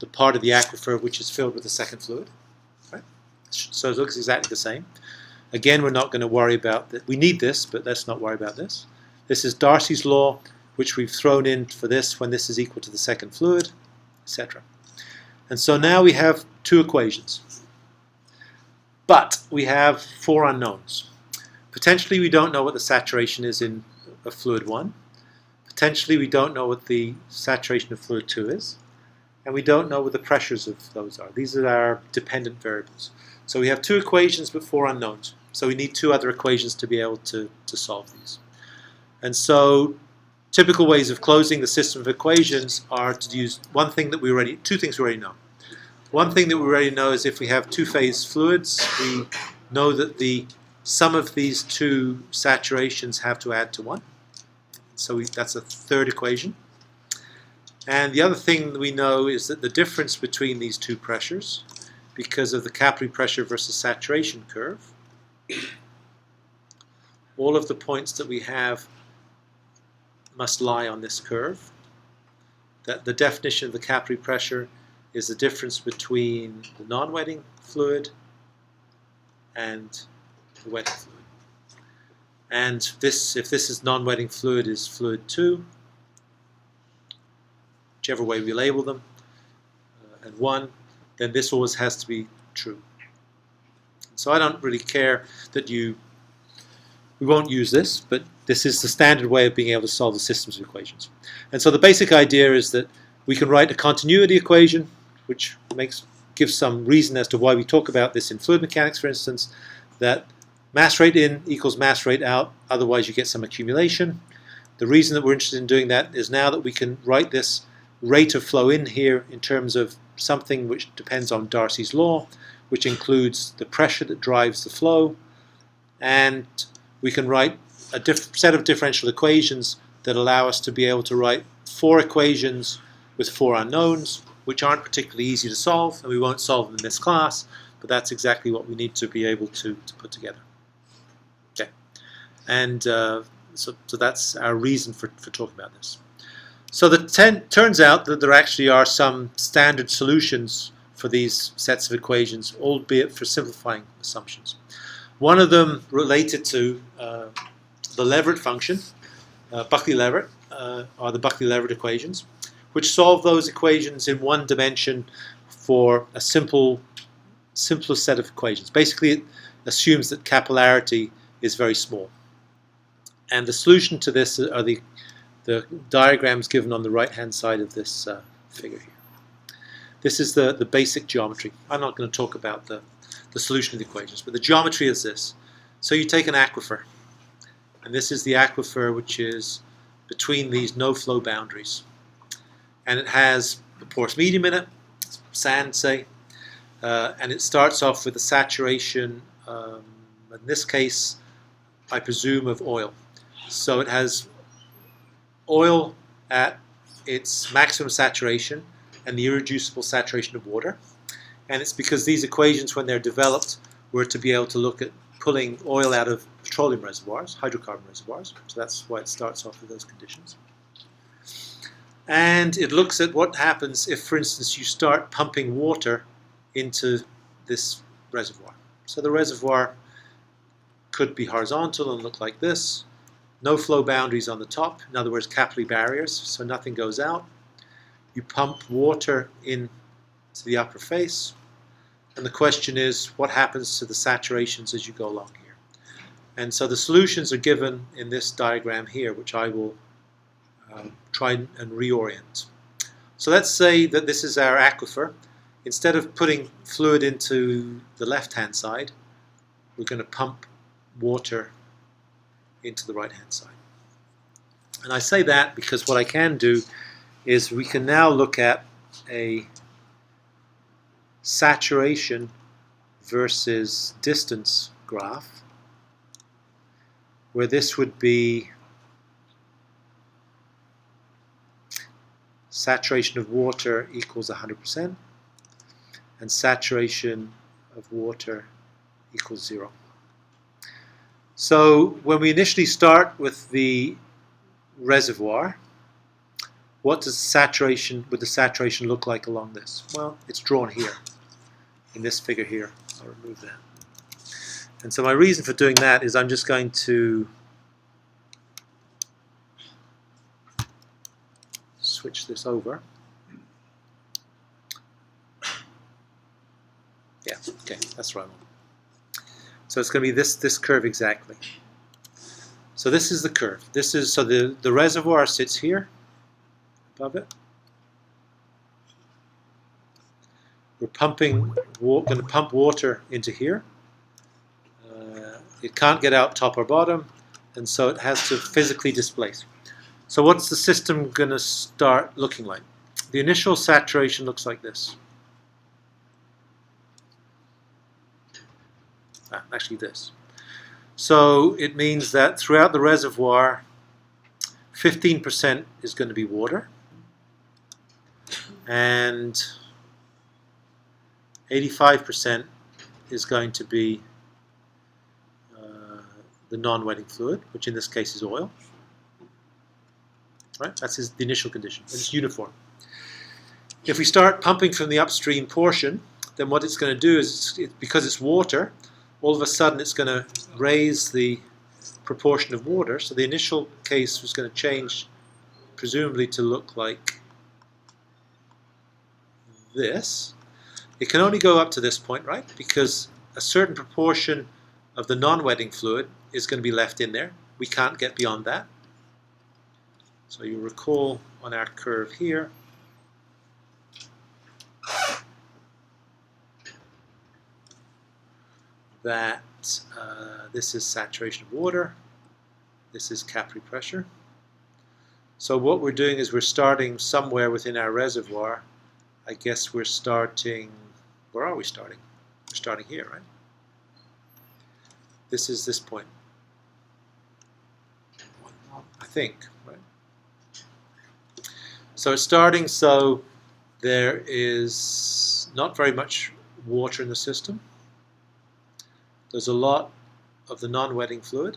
the part of the aquifer which is filled with the second fluid. Right? So it looks exactly the same. Again, we're not going to worry about that. We need this, but let's not worry about this. This is Darcy's law, which we've thrown in for this when this is equal to the second fluid, etc. And so now we have two equations. But we have four unknowns. Potentially we don't know what the saturation is in of fluid 1. Potentially we don't know what the saturation of fluid 2 is. And we don't know what the pressures of those are. These are our dependent variables. So we have two equations but four unknowns. So we need two other equations to be able to solve these. And so typical ways of closing the system of equations are to use two things we already know. One thing that we already know is if we have two-phase fluids, we know that the sum of these two saturations have to add to 1. So that's a third equation. And the other thing that we know is that the difference between these two pressures, because of the Kappa pressure versus saturation curve, all of the points that we have must lie on this curve. That the definition of the Kappa pressure is the difference between the non-wetting fluid and the wetting fluid. And this, if this is non-wetting fluid, is fluid 2, whichever way we label them, and 1, then this always has to be true. So I don't really care that we won't use this, but this is the standard way of being able to solve the systems of equations. And so the basic idea is that we can write a continuity equation, which gives some reason as to why we talk about this in fluid mechanics, for instance, that mass rate in equals mass rate out, otherwise you get some accumulation. The reason that we're interested in doing that is now that we can write this rate of flow in here in terms of something which depends on Darcy's law, which includes the pressure that drives the flow, and we can write a set of differential equations that allow us to be able to write four equations with four unknowns, which aren't particularly easy to solve, and we won't solve them in this class, but that's exactly what we need to be able to put together. Okay, and so that's our reason for talking about this. So turns out that there actually are some standard solutions for these sets of equations, albeit for simplifying assumptions. One of them related to the Leverett function, Buckley-Leverett, are the Buckley-Leverett equations, which solve those equations in one dimension for a simpler set of equations. Basically, it assumes that capillarity is very small. And the solution to this are the diagrams given on the right-hand side of this figure here. This is the basic geometry. I'm not going to talk about the solution of the equations, but the geometry is this. So you take an aquifer, and this is the aquifer which is between these no-flow boundaries. And it has a porous medium in it, sand, say, and it starts off with a saturation, in this case, I presume, of oil. So it has oil at its maximum saturation and the irreducible saturation of water. And it's because these equations, when they're developed, were to be able to look at pulling oil out of petroleum reservoirs, hydrocarbon reservoirs. So that's why it starts off with those conditions. And it looks at what happens if, for instance, you start pumping water into this reservoir. So the reservoir could be horizontal and look like this. No flow boundaries on the top, in other words, capillary barriers, so nothing goes out. You pump water into the upper face, and the question is, what happens to the saturations as you go along here? And so the solutions are given in this diagram here, which I will try and reorient. So let's say that this is our aquifer. Instead of putting fluid into the left-hand side, we're going to pump water into the right-hand side. And I say that because what I can do is we can now look at a saturation versus distance graph, where this would be saturation of water equals 100% and saturation of water equals 0. So when we initially start with the reservoir, what does the saturation look like along this? Well, it's drawn here, in this figure here. I'll remove that. And so my reason for doing that is I'm just going to switch this over. Yeah, okay, that's right. So it's going to be this curve exactly. So this is the curve. So the reservoir sits here above it. We're going to pump water into here. It can't get out top or bottom, and so it has to physically displace. So what's the system going to start looking like? The initial saturation looks like this. Actually this. So it means that throughout the reservoir, 15% is going to be water, and 85% is going to be the non-wetting fluid, which in this case is oil. Right? That's the initial condition, and it's uniform. If we start pumping from the upstream portion, then what it's going to do is, because it's water, all of a sudden it's going to raise the proportion of water. So the initial case was going to change, presumably to look like this. It can only go up to this point, right? Because a certain proportion of the non-wetting fluid is going to be left in there. We can't get beyond that. So you recall on our curve here, that this is saturation of water, this is capillary pressure. So what we're doing is we're starting somewhere within our reservoir. I guess we're starting, where are we starting? We're starting here, right? This is this point, I think, right? So it's starting, so there is not very much water in the system. There's a lot of the non-wetting fluid,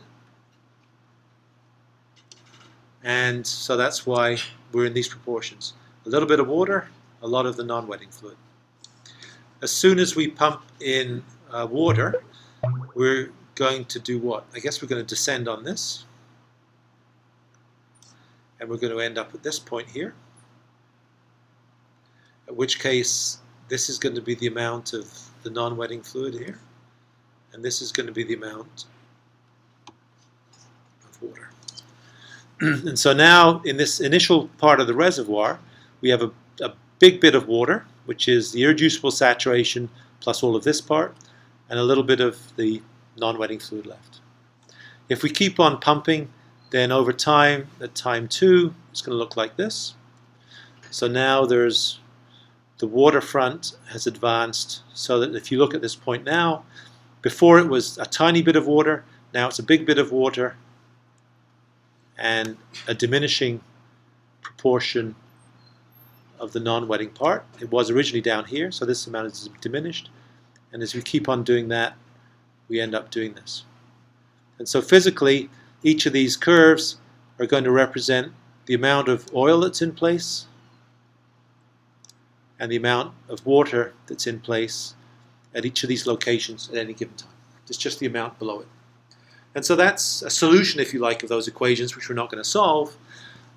and so that's why we're in these proportions. A little bit of water, a lot of the non-wetting fluid. As soon as we pump in water, we're going to do what? I guess we're going to descend on this, and we're going to end up at this point here. in which case this is going to be the amount of the non-wetting fluid here, and this is going to be the amount of water. And so now in this initial part of the reservoir, we have a big bit of water, which is the irreducible saturation plus all of this part, and a little bit of the non-wetting fluid left. If we keep on pumping, then over time, at time 2, it's going to look like this. So now there's the waterfront has advanced so that if you look at this point now, before it was a tiny bit of water, now it's a big bit of water and a diminishing proportion of the non-wetting part. It was originally down here, so this amount is diminished. And as we keep on doing that, we end up doing this. And so physically, each of these curves are going to represent the amount of oil that's in place and the amount of water that's in place at each of these locations at any given time. It's just the amount below it. And so that's a solution, if you like, of those equations, which we're not going to solve.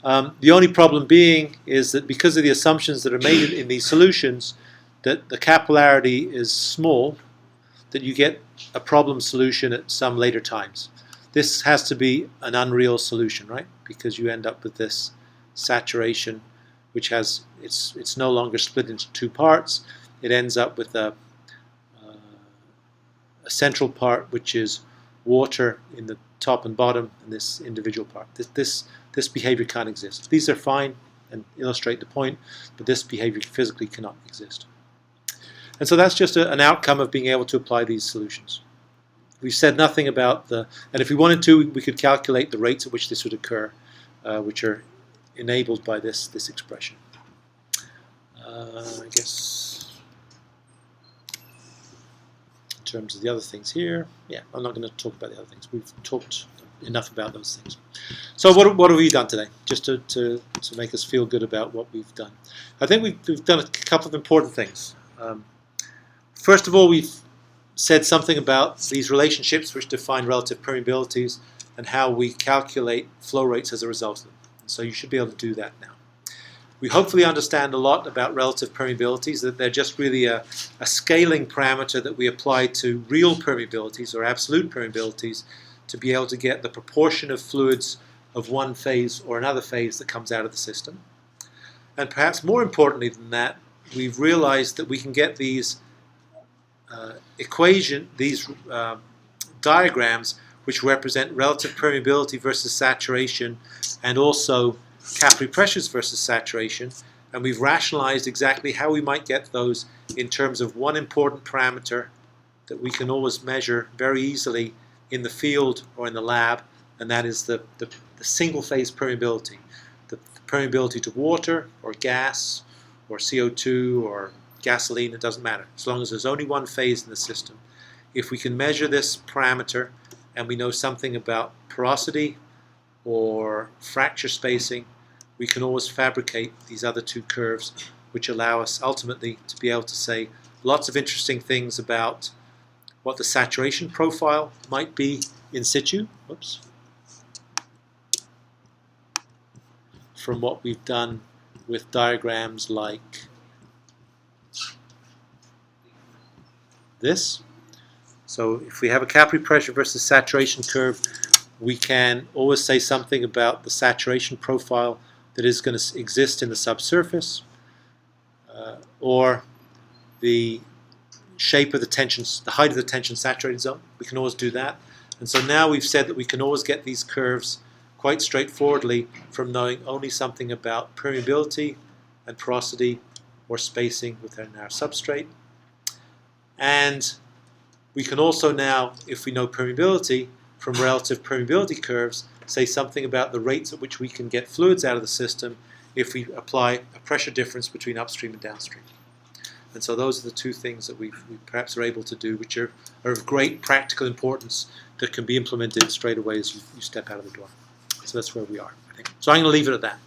The only problem being is that because of the assumptions that are made in these solutions, that the capillarity is small, that you get a problem solution at some later times. This has to be an unreal solution, right? Because you end up with this saturation, which has it's no longer split into two parts. It ends up with a central part, which is water in the top and bottom, and this individual part. This behavior can't exist. These are fine and illustrate the point, but this behavior physically cannot exist. And so that's just an outcome of being able to apply these solutions. We've said nothing about and if we wanted to, we could calculate the rates at which this would occur, which are enabled by this expression. I guess in terms of the other things here, yeah, I'm not going to talk about the other things. We've talked enough about those things. So what have we done today, just to make us feel good about what we've done? I think we've done a couple of important things. First of all, we've said something about these relationships which define relative permeabilities and how we calculate flow rates as a result of them. So you should be able to do that now. We hopefully understand a lot about relative permeabilities, that they're just really a scaling parameter that we apply to real permeabilities or absolute permeabilities to be able to get the proportion of fluids of one phase or another phase that comes out of the system. And perhaps more importantly than that, we've realized that we can get these diagrams which represent relative permeability versus saturation and also Kappa pressures versus saturation, and we've rationalized exactly how we might get those in terms of one important parameter that we can always measure very easily in the field or in the lab, and that is the single phase permeability, the permeability to water or gas or CO2 or gasoline. It doesn't matter, as long as there's only one phase in the system. If we can measure this parameter and we know something about porosity or fracture spacing, we can always fabricate these other two curves, which allow us ultimately to be able to say lots of interesting things about what the saturation profile might be in situ. Whoops. From what we've done with diagrams like this. So if we have a Kappa pressure versus saturation curve, we can always say something about the saturation profile that is going to exist in the subsurface, or the shape of the tension, the height of the tension saturated zone. We can always do that. And so now we've said that we can always get these curves quite straightforwardly from knowing only something about permeability and porosity or spacing within our substrate. And we can also now, if we know permeability from relative permeability curves, say something about the rates at which we can get fluids out of the system if we apply a pressure difference between upstream and downstream. And so those are the two things that we perhaps are able to do, which are of great practical importance that can be implemented straight away as you step out of the door. So that's where we are, I think. So I'm going to leave it at that.